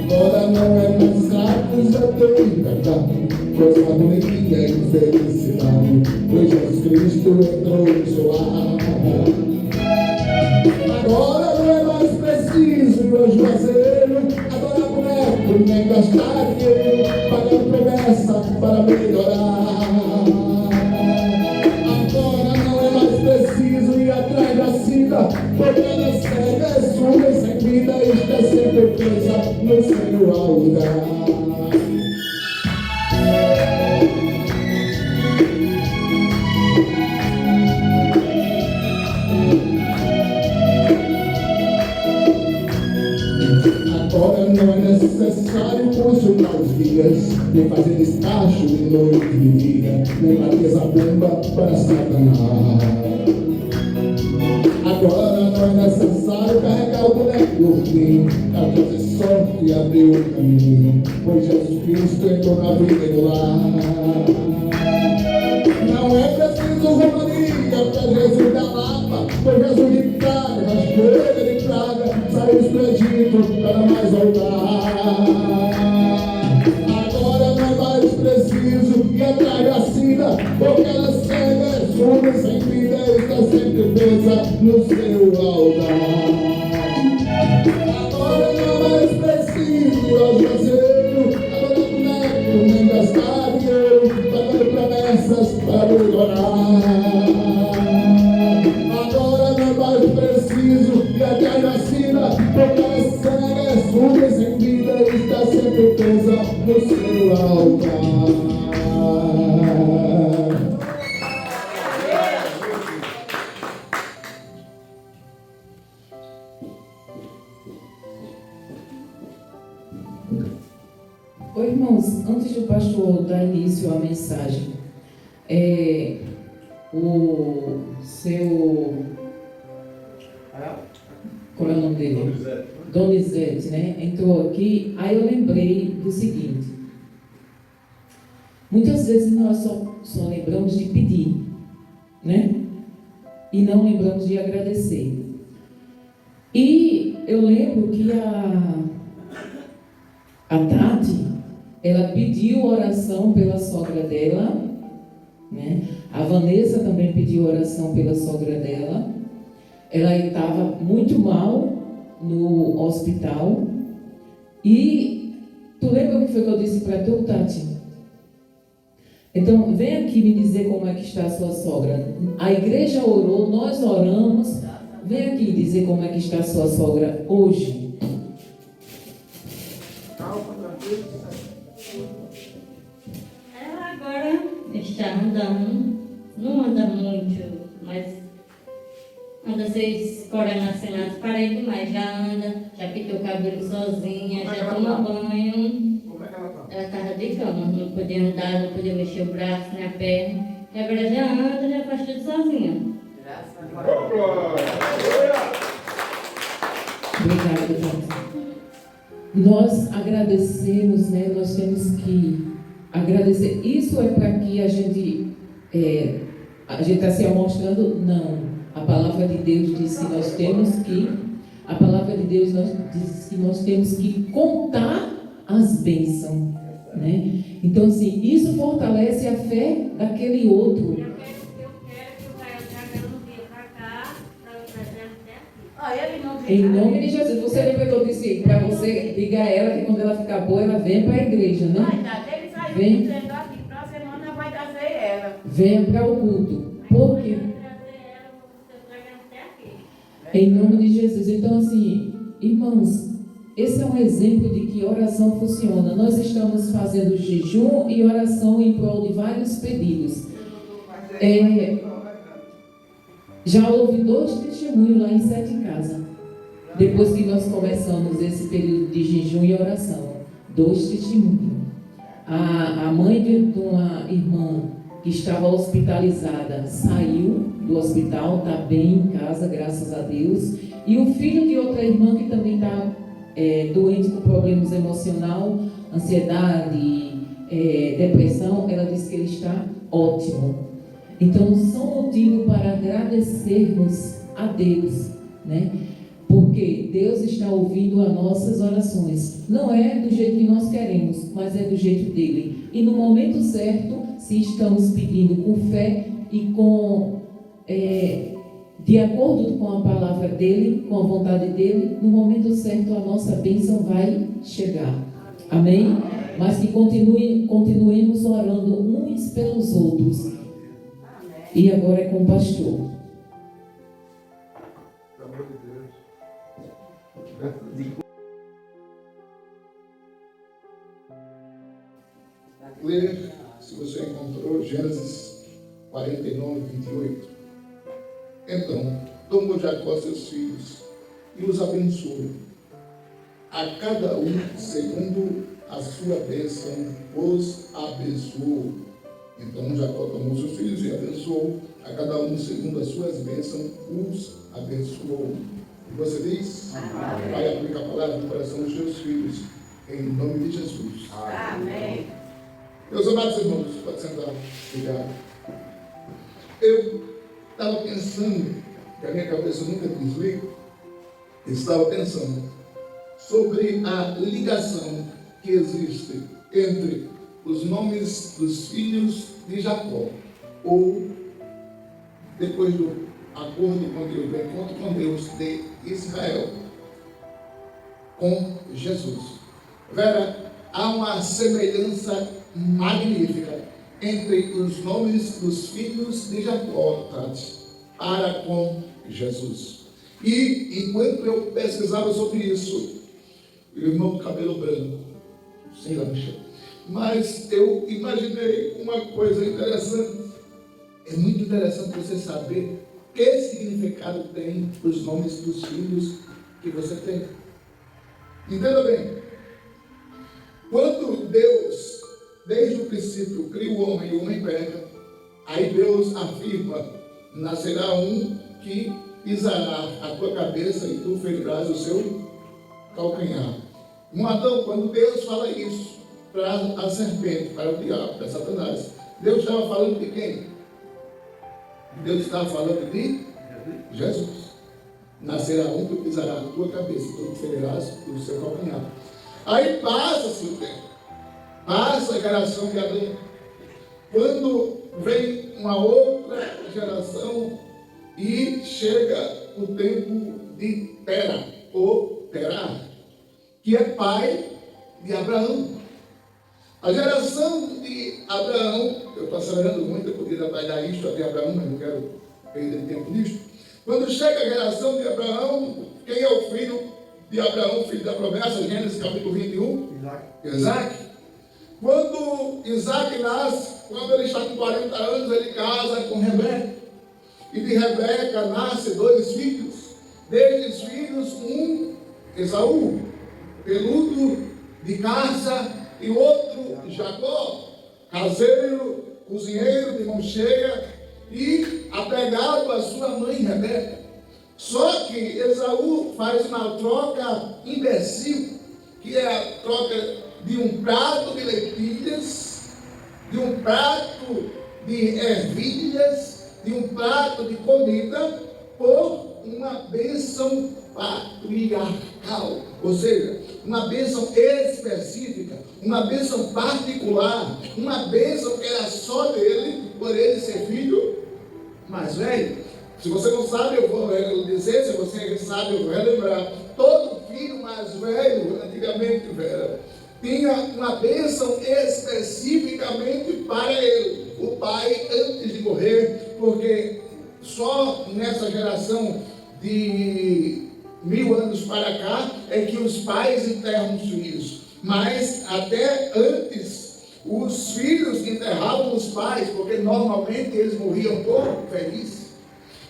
Agora não é mais escravos, eu tenho liberdade, pois a alegria e felicidade, pois Jesus Cristo entrou no seu lar. Agora não é mais preciso o juazeiro, adorar boneco, nem gastar dinheiro, pagando promessa para melhorar. Agora não é mais preciso ir atrás da sina, porque ela cega é surda e sem vida, está sempre presa no seu altar. Agora não é necessário consultar os guias, nem fazer despacho de noite e de dia, nem bater a bomba para Satanás. Agora não é necessário carregar o boneco do fim, a trazer sorte e abrir o caminho, pois Jesus Cristo entrou na vida e no lar. Não é preciso romaria para Jesus da Lapa, pois Jesus de praga, rasteira de praga, saiu do Egito para mais voltar. Agora não é mais preciso ir atrás da sina, porque ela cega é surda, sem vida, está sempre presa no seu altar. Agora não é mais preciso ir ao juazeiro, agora boneco, nem gastar dinheiro, pagando promessas para melhorar. o seu... Qual é o nome dele? Donizete, né? Entrou aqui, aí eu lembrei do seguinte. Muitas vezes nós só lembramos de pedir, né? E não lembramos de agradecer. E eu lembro que a Tati, ela pediu oração pela sogra dela, né? A Vanessa também pediu oração pela sogra dela. Ela estava muito mal no hospital. E tu lembra o que foi que eu disse para tu, Tati? Então, vem aqui me dizer como é que está a sua sogra. A igreja orou, nós oramos. Vem aqui dizer como é que está a sua sogra hoje. Ela agora está andando, não anda muito, mas anda se escorando assim nas paredes, mas já anda, já pintou o cabelo sozinha, já toma banho. Como é que ela tá? Ela estava de cama, não podia andar, não podia mexer o braço nem a perna. E agora já anda, já faz tudo sozinha. Obrigada, Tati. Nós agradecemos, né? Nós temos que agradecer. Isso é para que a gente está se amostrando? Não. A palavra de Deus diz que nós temos que, a palavra de Deus diz que nós temos que contar as bênçãos, né? Então, assim, isso fortalece a fé daquele outro. Eu quero que o Rael traga um dia para cá, para eu trazer até aqui. Ó, ele não Em nome de Jesus. Você lembra que eu disse para você, diga a ela que quando ela ficar boa, ela vem para a igreja, né? Vai dar, ele saiu Vem. dizendo aqui, para a semana vai trazer ela. Venha para o culto. Por quê? Trazer ela, você traga até aqui. Em nome de Jesus. Então, assim, irmãos, esse é um exemplo de que oração funciona. Nós estamos fazendo jejum e oração em prol de vários pedidos. Já houve 2 testemunhos lá em 7 Casa. Depois que nós começamos esse período de jejum e oração. 2 testemunhos. A mãe de uma irmã que estava hospitalizada saiu do hospital, está bem em casa, graças a Deus. E o filho de outra irmã que também está doente com problemas emocionais, ansiedade, depressão, ela disse que ele está ótimo. Então, são motivo para agradecermos a Deus, né? Porque Deus está ouvindo as nossas orações. Não é do jeito que nós queremos, mas é do jeito dele. E no momento certo, se estamos pedindo com fé e de acordo com a palavra dele, com a vontade dele, no momento certo a nossa bênção vai chegar. Amém? Mas que continuemos orando uns pelos outros. E agora é com o pastor. Pelo amor de Deus. Ler, se você encontrou, Gênesis 49, 28. Então, tomou Jacó seus filhos e os abençoou, a cada um segundo a sua bênção, os abençoou. Então Jacó tomou seus filhos e abençoou, a cada um segundo as suas bênçãos, os abençoou. E você diz? Amém. Vai aplicar a palavra no coração dos seus filhos, em nome de Jesus. Amém. Meus amados irmãos, pode sentar. Obrigado. Eu estava pensando, que a minha cabeça nunca desliga, estava pensando sobre a ligação que existe entre os nomes dos filhos de Jacó, ou depois do acordo com Deus, do encontro com Deus de Israel, com Jesus. Vera, há uma semelhança magnífica entre os nomes dos filhos de Jacó, Tati, para com Jesus. E enquanto eu pesquisava sobre isso, o irmão do cabelo branco, sem lancha, mas eu imaginei uma coisa interessante. É muito interessante você saber que significado tem os nomes dos filhos que você tem. Entenda bem. Quando Deus, desde o princípio, cria o homem e o homem peca, Aí Deus afirma: nascerá um que pisará a tua cabeça e tu ferirás o seu calcanhar. Então, quando Deus fala isso para a serpente, para o diabo, para Satanás, Deus estava falando de quem? Deus estava falando de Jesus. Nascerá um que pisará a tua cabeça e tu ferirás o seu calcanhar. Aí passa-se o tempo, passa a geração de Adão. Quando vem uma outra geração e chega o tempo de Tera, ou Terá, que é pai de Abraão. A geração de Abraão, eu estou acelerando muito, eu poderia detalhar isto até Abraão, mas não quero perder tempo nisto. Quando chega a geração de Abraão, quem é o filho de Abraão, filho da promessa? Gênesis capítulo 21? Isaac. Quando Isaac nasce, quando ele está com 40 anos, ele casa com Rebeca. E de Rebeca nasce 2 filhos. Destes filhos, um, Esaú, peludo, de caça, e outro, Jacó, caseiro, cozinheiro, de mão cheia, e apegado à sua mãe Rebeca. Só que Esaú faz uma troca imbecil, que é a troca de um prato de lentilhas, de um prato de ervilhas, de um prato de comida, por uma bênção patriarcal, ou seja, uma bênção específica, uma bênção particular, uma bênção que era só dele, por ele ser filho mais velho. Se você não sabe, eu vou dizer, se você sabe, eu vou relembrar. Todo filho mais velho, antigamente, tinha uma bênção especificamente para ele, o pai, antes de morrer, porque só nessa geração de 1000 anos para cá é que os pais enterram os filhos. Mas até antes, os filhos enterravam os pais, porque normalmente eles morriam por velhice.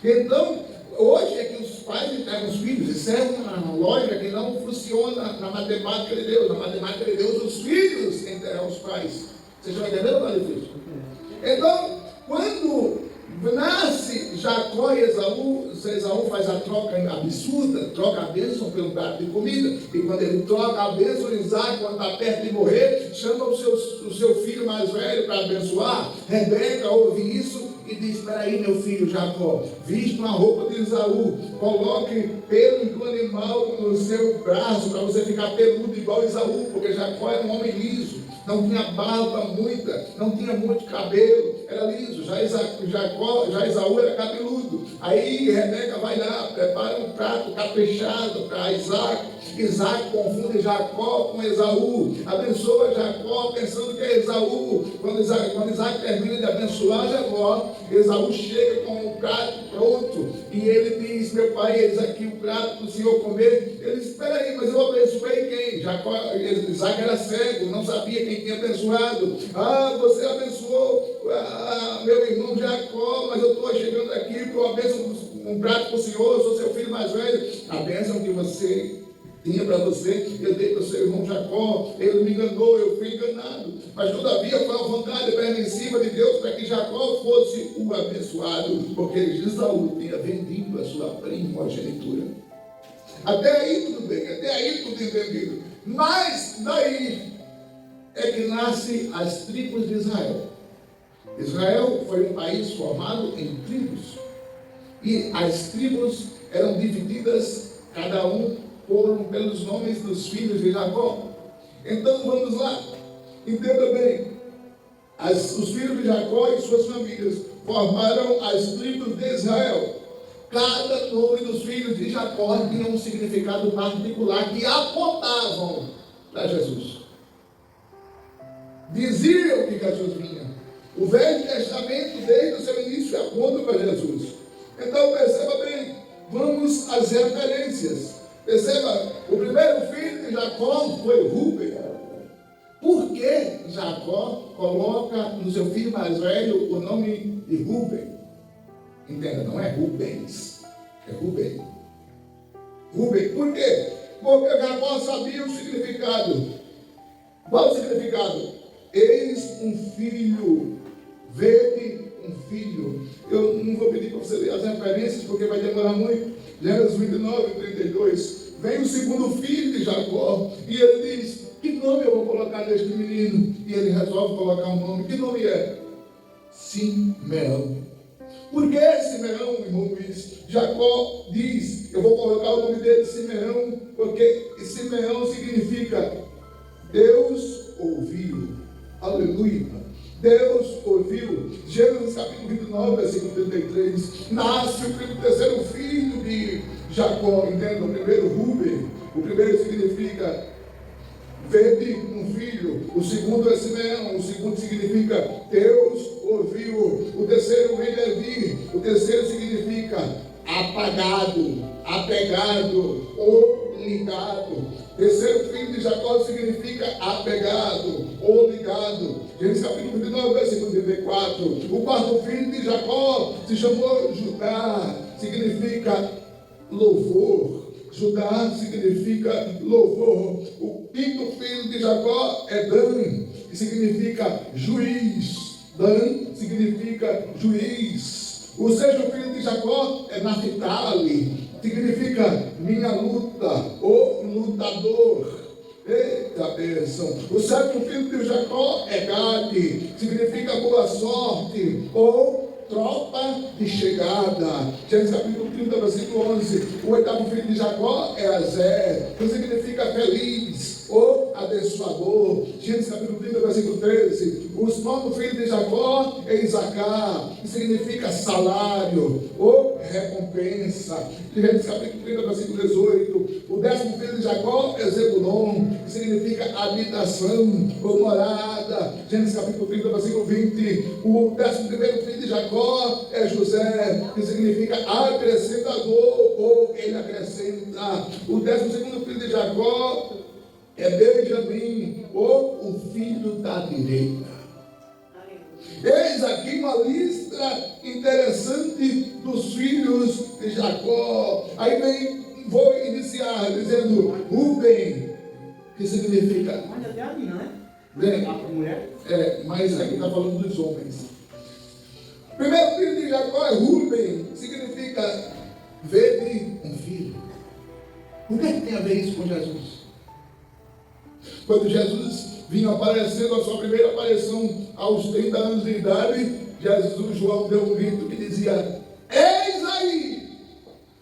Então, hoje é que os pais enterram os filhos. Isso é uma lógica que não funciona na matemática de Deus. Na matemática de Deus, os filhos enterram os pais. Vocês estão entendendo, Maria? Então, quando nasce Jacó e Esaú faz a troca absurda, troca a bênção pelo prato de comida. E quando ele troca a bênção, Isaac, quando está perto de morrer, chama o seu filho mais velho para abençoar. Rebeca ouve isso e diz: espera aí, meu filho Jacó, viste uma roupa de Esaú, coloque pelo do animal no seu braço, para você ficar peludo igual Esaú, porque Jacó era um homem liso, não tinha barba muita, não tinha muito cabelo, era liso. Já Esaú era cabeludo. Aí Rebeca vai lá, prepara um prato caprichado para Isaac. Isaac confunde Jacó com Esaú, abençoa Jacó pensando que é Esaú. Quando Isaac termina de abençoar Jacó, Esaú chega com o prato pronto e ele diz: meu pai, eis aqui o prato para o senhor comer. Ele diz: espera aí, mas eu abençoei quem? Isaac era cego, não sabia quem tinha abençoado. Você abençoou meu irmão Jacó, mas eu estou chegando aqui com a bênção, um prato para o senhor, eu sou seu filho mais velho. A bênção que você tinha para você, eu dei para o seu irmão Jacó, ele me enganou, eu fui enganado. Mas todavia foi a vontade permissiva de Deus para que Jacó fosse o abençoado, porque Esaú tinha vendido a sua primogenitura. Até aí tudo bem, até aí tudo entendido. Mas daí é que nascem as tribos de Israel. Israel foi um país formado em tribos. E as tribos eram divididas, cada um pelos nomes dos filhos de Jacó. Então vamos lá, entenda bem. Os filhos de Jacó e suas famílias formaram as tribos de Israel. Cada nome dos filhos de Jacó tinha um significado particular que apontavam para Jesus. Diziam que Jesus vinha. O Velho Testamento, desde o seu início, aponta para Jesus. Então perceba bem, vamos às referências. Perceba, o primeiro filho de Jacó foi Rúben. Por que Jacó coloca no seu filho mais velho o nome de Rúben? Entenda, não é Rubens, é Rúben. Rúben, por quê? Porque Jacó sabia o significado. Qual o significado? Eis um filho, vede um filho. Eu não vou pedir para você ler as referências, porque vai demorar muito. Gênesis 29, 32. Vem o segundo filho de Jacó, e ele diz: que nome eu vou colocar neste menino? E ele resolve colocar um nome. Que nome é? Simeão. Por que Simeão, irmão Luiz? Jacó diz: eu vou colocar o nome dele Simeão, porque Simeão significa Deus ouviu. Aleluia. Deus ouviu. Gênesis capítulo 29, versículo 33. Nasce o terceiro filho de Jacó. Entenda, o primeiro Rúben. O primeiro significa vede um filho. O segundo é Simeão. O segundo significa Deus ouviu. O terceiro vem Levi. O terceiro significa apagado, apegado ou ligado. Terceiro filho de Jacó significa apegado ou ligado. Gênesis capítulo 29, versículo 34. O quarto filho de Jacó se chamou Judá, significa louvor. Judá significa louvor. O quinto filho de Jacó é Dan, que significa juiz. Dan significa juiz. O sexto filho de Jacó é Naphtali, significa minha luta ou lutador. Eita bênção. O sétimo filho de Jacó é Gade, significa boa sorte ou tropa de chegada. Gênesis capítulo 30, versículo 11. O oitavo filho de Jacó é Azé, que significa feliz ou abençoador. Gênesis capítulo 30, versículo 13. O nono filho de Jacó é Isacar, que significa salário ou recompensa. Gênesis capítulo 30, versículo 18. O décimo filho de Jacó é Zebulon, que significa habitação ou morada. Gênesis capítulo 30, versículo 20. O 11º filho de Jacó é José, que significa acrescentador ou ele acrescenta. O 12º filho de Jacó é Benjamim, ou o filho da direita. Eis aqui uma lista interessante dos filhos de Jacó. Aí vou iniciar dizendo Rúben, que significa. Mas até ali, não é? Bem, A mulher? mas aqui está falando dos homens. Primeiro filho de Jacó é Rúben, significa vede um filho. O que tem a ver isso com Jesus? Quando Jesus vinha aparecendo, a sua primeira aparição aos 30 anos de idade, João deu um grito que dizia: eis aí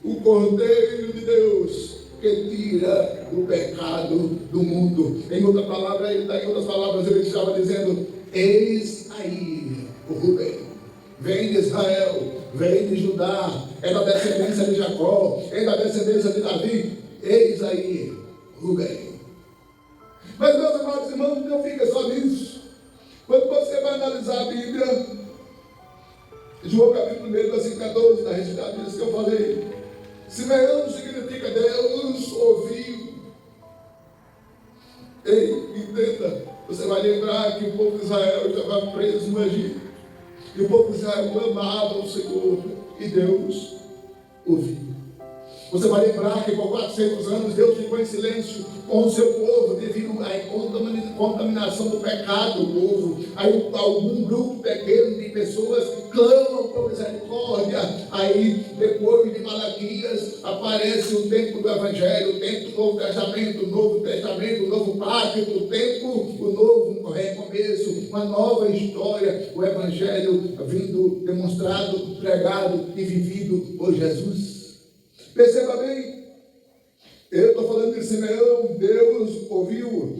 o Cordeiro de Deus que tira o pecado do mundo. Em outras palavras, ele estava dizendo: eis aí o Rubem, vem de Israel, vem de Judá, é da descendência de Jacó, é da descendência de Davi. Eis aí Rubem. Mas, meus amados irmãos, não fica só nisso. Quando você vai analisar a Bíblia, João capítulo 1, versículo 14, da registrada disso que eu falei. Simeão significa Deus ouviu. Ei, entenda, você vai lembrar que o povo de Israel estava preso no Egito. E o povo de Israel clamava ao Senhor e Deus ouviu. Você vai lembrar que por 400 anos Deus ficou em silêncio com o seu povo devido à contaminação do pecado do povo. Aí algum grupo pequeno de pessoas clamam por misericórdia. Aí depois de Malaquias aparece o tempo do Evangelho, o tempo do Novo Testamento, o novo pacto, o tempo, o novo recomeço, uma nova história, o Evangelho vindo demonstrado, pregado e vivido por Jesus. Perceba bem, eu estou falando de Simeão, Deus ouviu,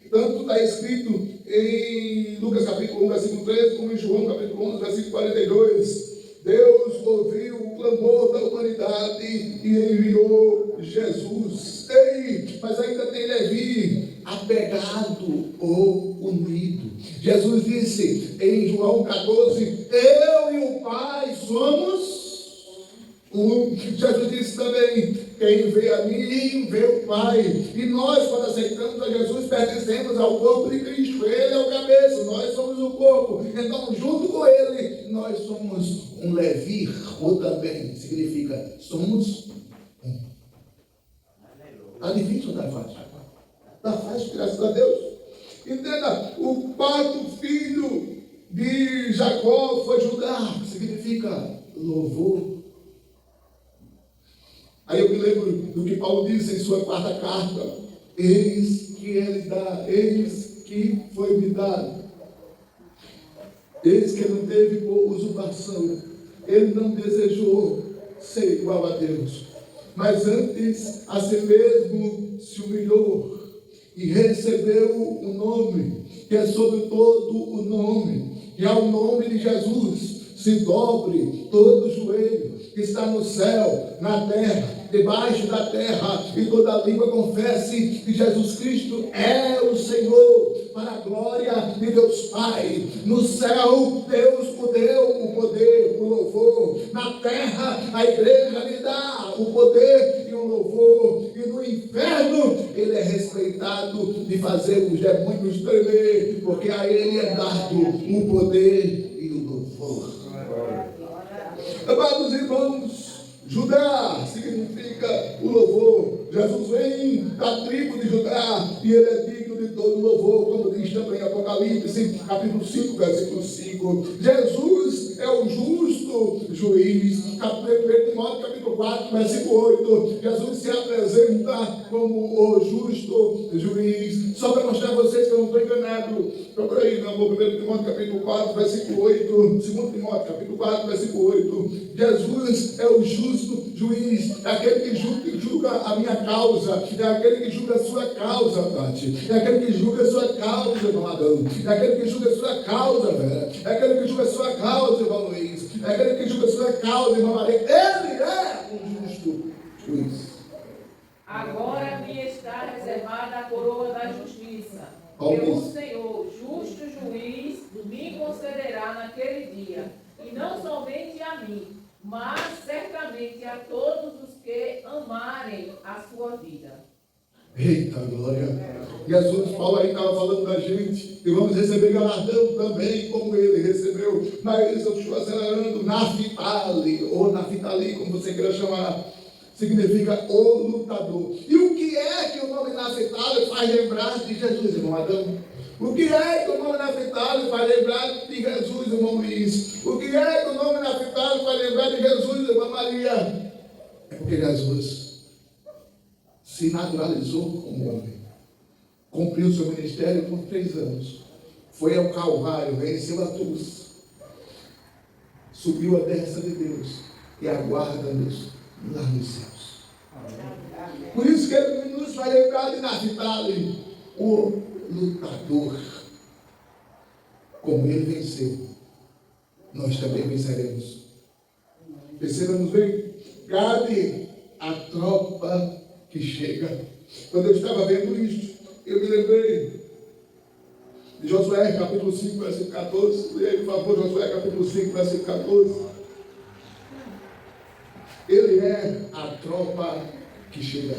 tanto está escrito em Lucas capítulo 1, versículo 13, como em João capítulo 11, versículo 42. Deus ouviu o clamor da humanidade e enviou Jesus. Ei, mas ainda tem Levi, apegado ou unido. Jesus disse em João 14, eu e o Pai somos um. Jesus disse também, quem vê a mim, vê o Pai. E nós, quando aceitamos a Jesus, pertencemos ao corpo de Cristo. Ele é o cabeça, nós somos o corpo. Então, junto com Ele, nós somos um Levi, ou também significa, somos um. Está difícil ou está fácil? Está fácil, graças a Deus. Entenda, o quarto filho de Jacó foi Judá, significa louvor. Aí eu me lembro do que Paulo disse em sua quarta carta: eis que ele dá, eis que foi me dado. Eis que ele não teve por usurpação, ele não desejou ser igual a Deus, mas antes a si mesmo se humilhou e recebeu o nome que é sobre todo o nome, e ao nome de Jesus se dobre todo o joelho que está no céu, na terra, debaixo da terra, e toda língua confesse que Jesus Cristo é o Senhor, para a glória de Deus Pai. No céu, Deus o deu o poder, o louvor. Na terra, a igreja lhe dá o poder e o louvor. E no inferno, ele é respeitado de fazer os demônios tremer, porque a ele é dado o poder e o louvor. Amados irmãos, Judá significa o louvor. Jesus vem da tribo de Judá e ele é digno de todo louvor, como diz também em Apocalipse, capítulo 5, versículo 5. Jesus é o justo juiz. 1 Timóteo, capítulo 4, versículo 8. Jesus se apresenta como o justo juiz. Só para mostrar a vocês que eu não estou enganado, procura aí, meu amor, 1 Timóteo, capítulo 4, versículo 8. 2 Timóteo, capítulo 4, versículo 8. Jesus é o justo juiz, é aquele que julga a minha causa, é aquele que julga a sua causa, Tati, é aquele que julga a sua causa, irmão Adão, é aquele que julga a sua causa, Vera, é aquele que julga a sua causa, irmão Luiz, é aquele que julga a sua causa, irmão Maria. Ele é o justo juiz. Agora me está reservada a coroa da justiça, que Amém. o Senhor, justo juiz, me concederá naquele dia, e não somente a mim, mas certamente a todos os que amarem a sua vida. Eita glória! Jesus, Paulo aí estava falando da gente, e vamos receber galardão também, como ele recebeu. Mas eu estou acelerando. Naftali, ou Naftali, como você queira chamar, significa o lutador. E o que é que o nome Naftali faz lembrar de Jesus, irmão Adão? O que é que o nome Naftali faz lembrar de Jesus, irmão Luiz? O que é que o nome Naftali faz lembrar de Jesus, irmã Maria? É porque Jesus se naturalizou como homem, cumpriu seu ministério por 3 anos, foi ao Calvário, venceu a cruz, subiu à destra de Deus e aguarda-nos lá nos céus. Por isso que ele nos faz lembrar de Naftali, o lutador. Como ele venceu, nós também venceremos. Percebamos bem, Gade, a tropa que chega. Quando eu estava vendo isso, eu me lembrei de Josué, capítulo 5, versículo 14. Leia, por favor, Josué, capítulo 5, versículo 14. Ele é a tropa que chega.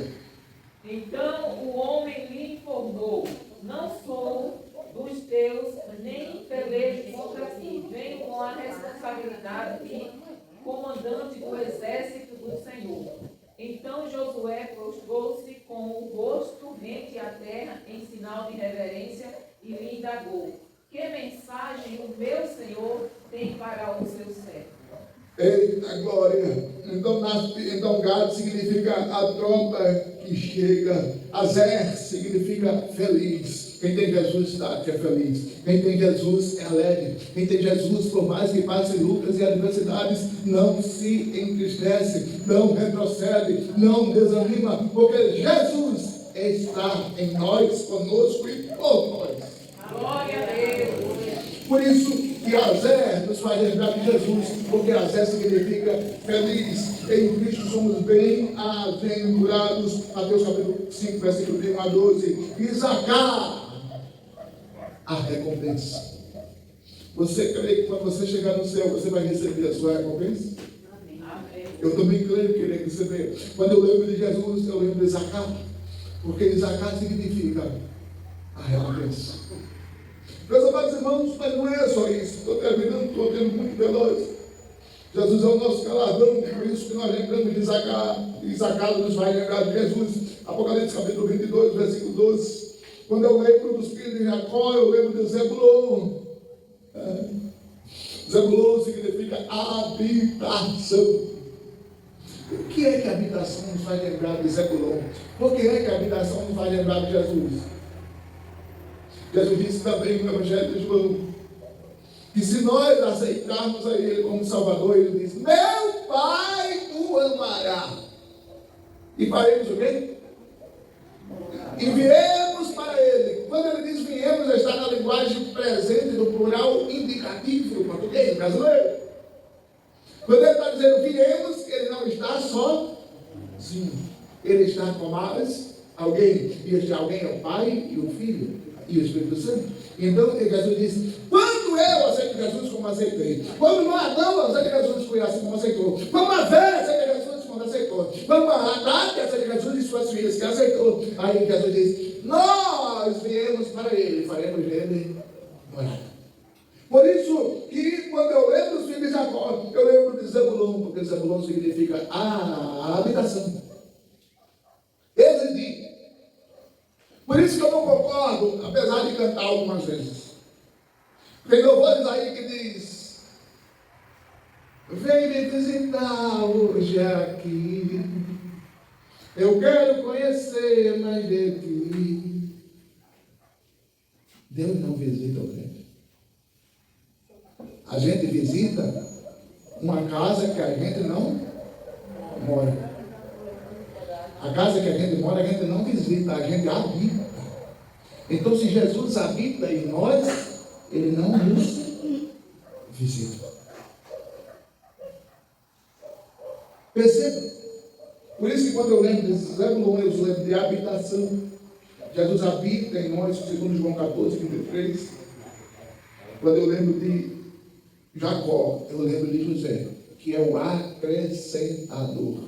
Então o homem lhe informou: não sou dos teus, nem pelejo contra ti. Venho com a responsabilidade de comandante do exército do Senhor. Então Josué prostrou-se com o rosto rente à terra em sinal de reverência e lhe indagou: que mensagem o meu Senhor tem para o seu servo? Eita glória! Então Gad significa a tropa que chega. Azer significa feliz. Quem tem Jesus está que é feliz. Quem tem Jesus é alegre. Quem tem Jesus, por mais que passe lutas e adversidades, não se entristece, não retrocede, não desanima, porque Jesus está em nós, conosco e por nós. Glória a Deus! Por isso que Azer nos faz lembrar de Jesus, porque Azer significa feliz. Em Cristo somos bem-aventurados. Mateus capítulo 5, versículo 1 a 12. Isacar, a recompensa. Você crê que quando você chegar no céu, você vai receber a sua recompensa? Amém. Eu também creio que ele vai receber. Quando eu lembro de Jesus, eu lembro de Isacar, porque Isacar significa a recompensa. Meus amados irmãos, mas não é só isso. Estou terminando, estou tendo muito veloz. Jesus é o nosso galardão, por isso que nós lembramos de Isacar. Isacar nos vai lembrar de Jesus. Apocalipse capítulo 22, versículo 12. Quando eu lembro dos filhos de Jacó, eu lembro de Zebulon. Zebulon significa habitação. O que é que a habitação nos faz lembrar de Zebulon? Por que é que a habitação nos faz lembrar de Jesus? Jesus disse também no Evangelho de João que se nós aceitarmos a Ele como Salvador, Ele diz: meu Pai o amará. E faremos o quê? E viemos para Ele. Quando Ele diz viemos, está na linguagem presente do plural indicativo do português brasileiro. Quando Ele está dizendo viemos, Ele não está sozinho. Ele está com mais alguém. E este alguém é o Pai e o Filho e o Espírito Santo. Então Jesus diz: quando eu aceito Jesus como aceitei, quando Adão aceita Jesus como aceitou, quando a velha aceita Jesus como aceitou, quando a Tati aceita Jesus e suas filhas que aceitou, aí Jesus diz: nós viemos para Ele, faremos Ele morada. Por isso que quando eu lembro dos filhos de Jacó, eu lembro de Zebulon, porque Zebulon significa a habitação. Residir. Por isso que eu não concordo, apesar de cantar algumas vezes. Tem louvores aí que diz: vem me visitar hoje aqui, eu quero conhecer mais de ti. Deus não visita o crente. A gente visita uma casa que a gente não mora. A casa que a gente mora, a gente não visita, a gente habita. Então, se Jesus habita em nós, Ele não nos visita. Perceba? Por isso que quando eu lembro de Zebulon, eu lembro de habitação. Jesus habita em nós, segundo João 14, 23. Quando eu lembro de Jacó, eu lembro de José, que é o acrescentador.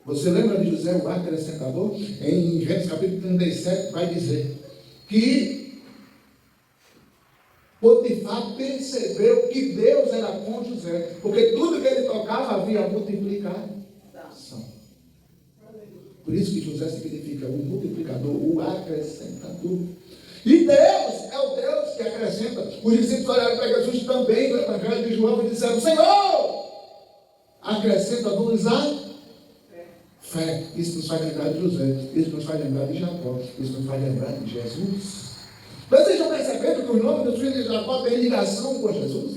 Você lembra de José, o acrescentador? Em Gênesis capítulo 37 vai dizer que Potifar percebeu que Deus era com José, porque tudo que ele tocava havia multiplicação. Por isso que José significa o multiplicador, o acrescentador. E Deus é o Deus que acrescenta. Os discípulos olharam para Jesus também no Evangelho de João e disseram: Senhor, acrescenta-nos a fé. Isso nos faz lembrar de José, isso nos faz lembrar de Jacó, isso nos faz lembrar de Jesus. Vocês estão percebendo que o nome dos filhos de Jacó tem ligação com Jesus?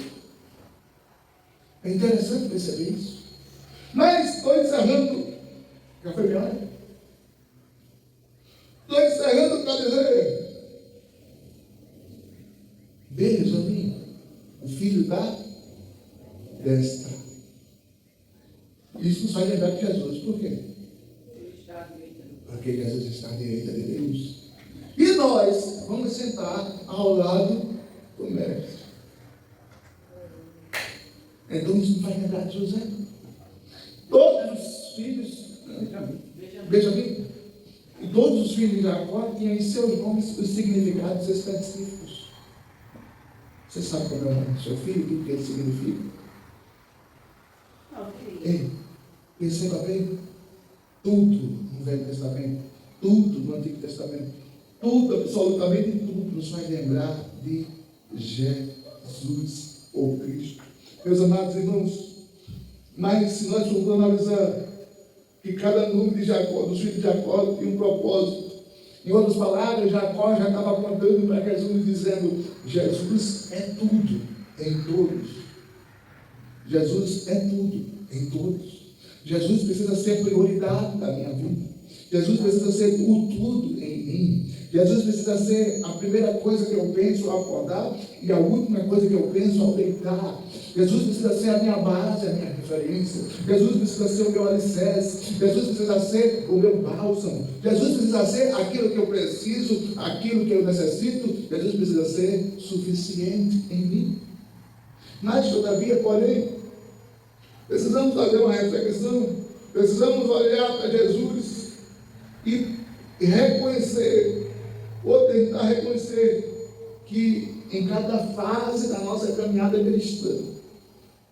É interessante perceber isso. Mas estou encerrando. Já foi melhor? Estou encerrando para dizer: Benjamim, o filho da destra. Isso nos faz lembrar de Jesus. Por quê? Porque Jesus está à direita de Deus. E nós vamos sentar ao lado do mestre. Então isso nos faz lembrar de José. Todos os filhos, Benjamim, e todos os filhos de Jacó tinham em seus nomes os significados específicos. Você sabe qual é o nome do seu filho? O que ele significa? Ei, perceba bem, tudo no Velho Testamento, tudo no Antigo Testamento, tudo, absolutamente tudo, nos faz lembrar de Jesus, ou Cristo. Meus amados irmãos, mas se nós formos analisar que cada nome de Jacó, dos filhos de Jacó, tinha um propósito. Em outras palavras, Jacó já estava apontando para Jesus, dizendo: Jesus é tudo em todos. Jesus é tudo em todos. Jesus precisa ser prioridade da minha vida. Jesus precisa ser o tudo em mim. Jesus precisa ser a primeira coisa que eu penso ao acordar e a última coisa que eu penso ao deitar. Jesus precisa ser a minha base, a minha referência. Jesus precisa ser o meu alicerce. Jesus precisa ser o meu bálsamo. Jesus precisa ser aquilo que eu preciso, aquilo que eu necessito. Jesus precisa ser suficiente em mim. Mas, todavia, porém, precisamos fazer uma reflexão. Precisamos olhar para Jesus e reconhecer, ou tentar reconhecer, que em cada fase da nossa caminhada cristã,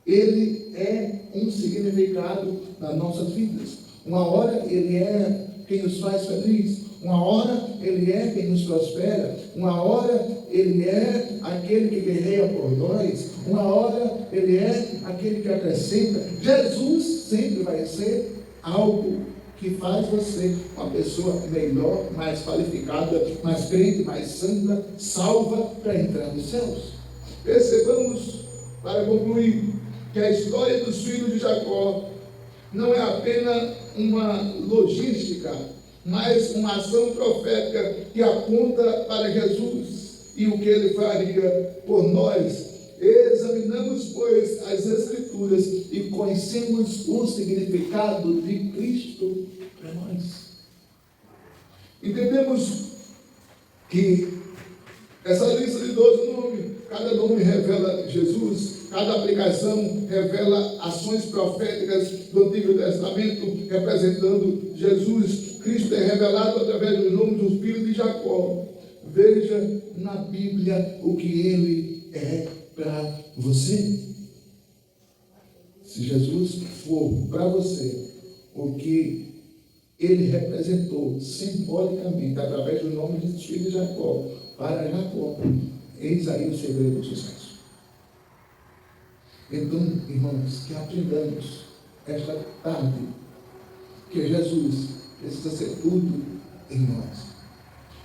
Ele é um significado nas nossas vidas. Uma hora Ele é quem nos faz feliz, Uma hora Ele é quem nos prospera. Uma hora Ele é aquele que guerreia por nós. Uma hora Ele é aquele que acrescenta. Jesus sempre vai ser algo que faz você uma pessoa melhor, mais qualificada, mais crente, mais santa, salva para entrar nos céus. Percebamos, para concluir, que a história dos filhos de Jacó não é apenas uma logística, mas uma ação profética que aponta para Jesus e o que Ele faria por nós. Examinamos, pois, as Escrituras e conhecemos o significado de Cristo para nós. Entendemos que essa lista de 12 nomes, cada nome revela Jesus, cada aplicação revela ações proféticas do Antigo Testamento representando Jesus. Cristo é revelado através dos nomes dos filhos de Jacó. Veja na Bíblia o que Ele é para você. Se Jesus for para você o que Ele representou simbolicamente através do nome dos filhos de Jacó para Jacó, eis aí o segredo do sucesso. Então, irmãos, que aprendamos esta tarde que Jesus precisa ser tudo em nós.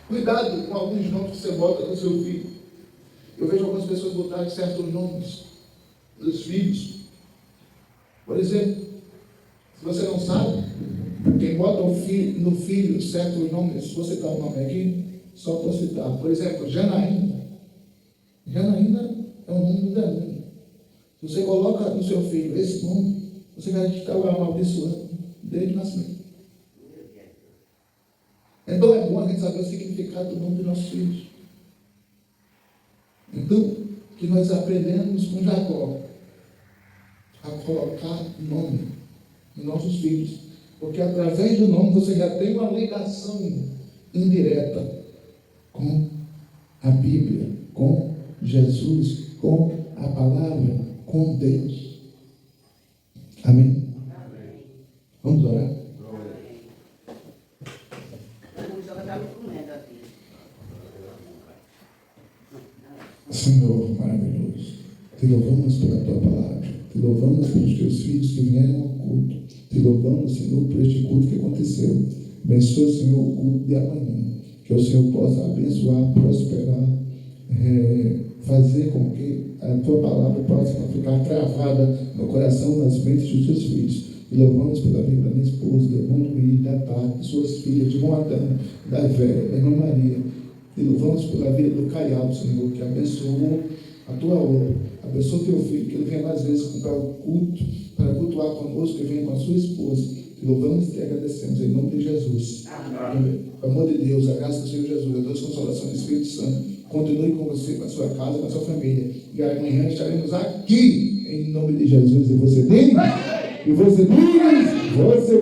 Cuidado com alguns nomes que você bota no seu filho. Eu vejo algumas pessoas botarem certos nomes dos filhos. Por exemplo, se você não sabe, quem bota no filho certos nomes, se você dá um nome aqui, só para citar. Por exemplo, Janaína. Janaína é um nome da minha. Se você coloca no seu filho esse nome, você vai estar amaldiçoando desde o nascimento. Então é bom a gente saber o significado do nome dos nossos filhos. Então, que nós aprendemos com Jacó a colocar nome nos nossos filhos, porque através do nome você já tem uma ligação indireta com a Bíblia, com Jesus, com a palavra, com Deus. Amém? Vamos orar? Senhor maravilhoso, te louvamos pela tua palavra, te louvamos pelos teus filhos que vieram ao culto, te louvamos, Senhor, por este culto que aconteceu. Abençoa, Senhor, o culto de amanhã, que o Senhor possa abençoar, prosperar, fazer com que a tua palavra possa ficar cravada no coração, nas mentes dos teus filhos. Te louvamos pela vida da minha esposa, do irmão Luiz, da Tati, de suas filhas, de irmão Adão, da Vera, da irmã Maria. Te louvamos pela vida do Caiado, Senhor, que abençoou a tua obra. Abençoa o teu filho, que ele venha mais vezes para o culto, para cultuar conosco, que venha com a sua esposa. Te louvamos e te agradecemos, em nome de Jesus. Amém. Pelo amor de Deus, a graça do Senhor Jesus, a Deus, consolação do Espírito Santo, continue com você, com a sua casa, com a sua família. E amanhã estaremos aqui, em nome de Jesus. E você diz? E você diz? Você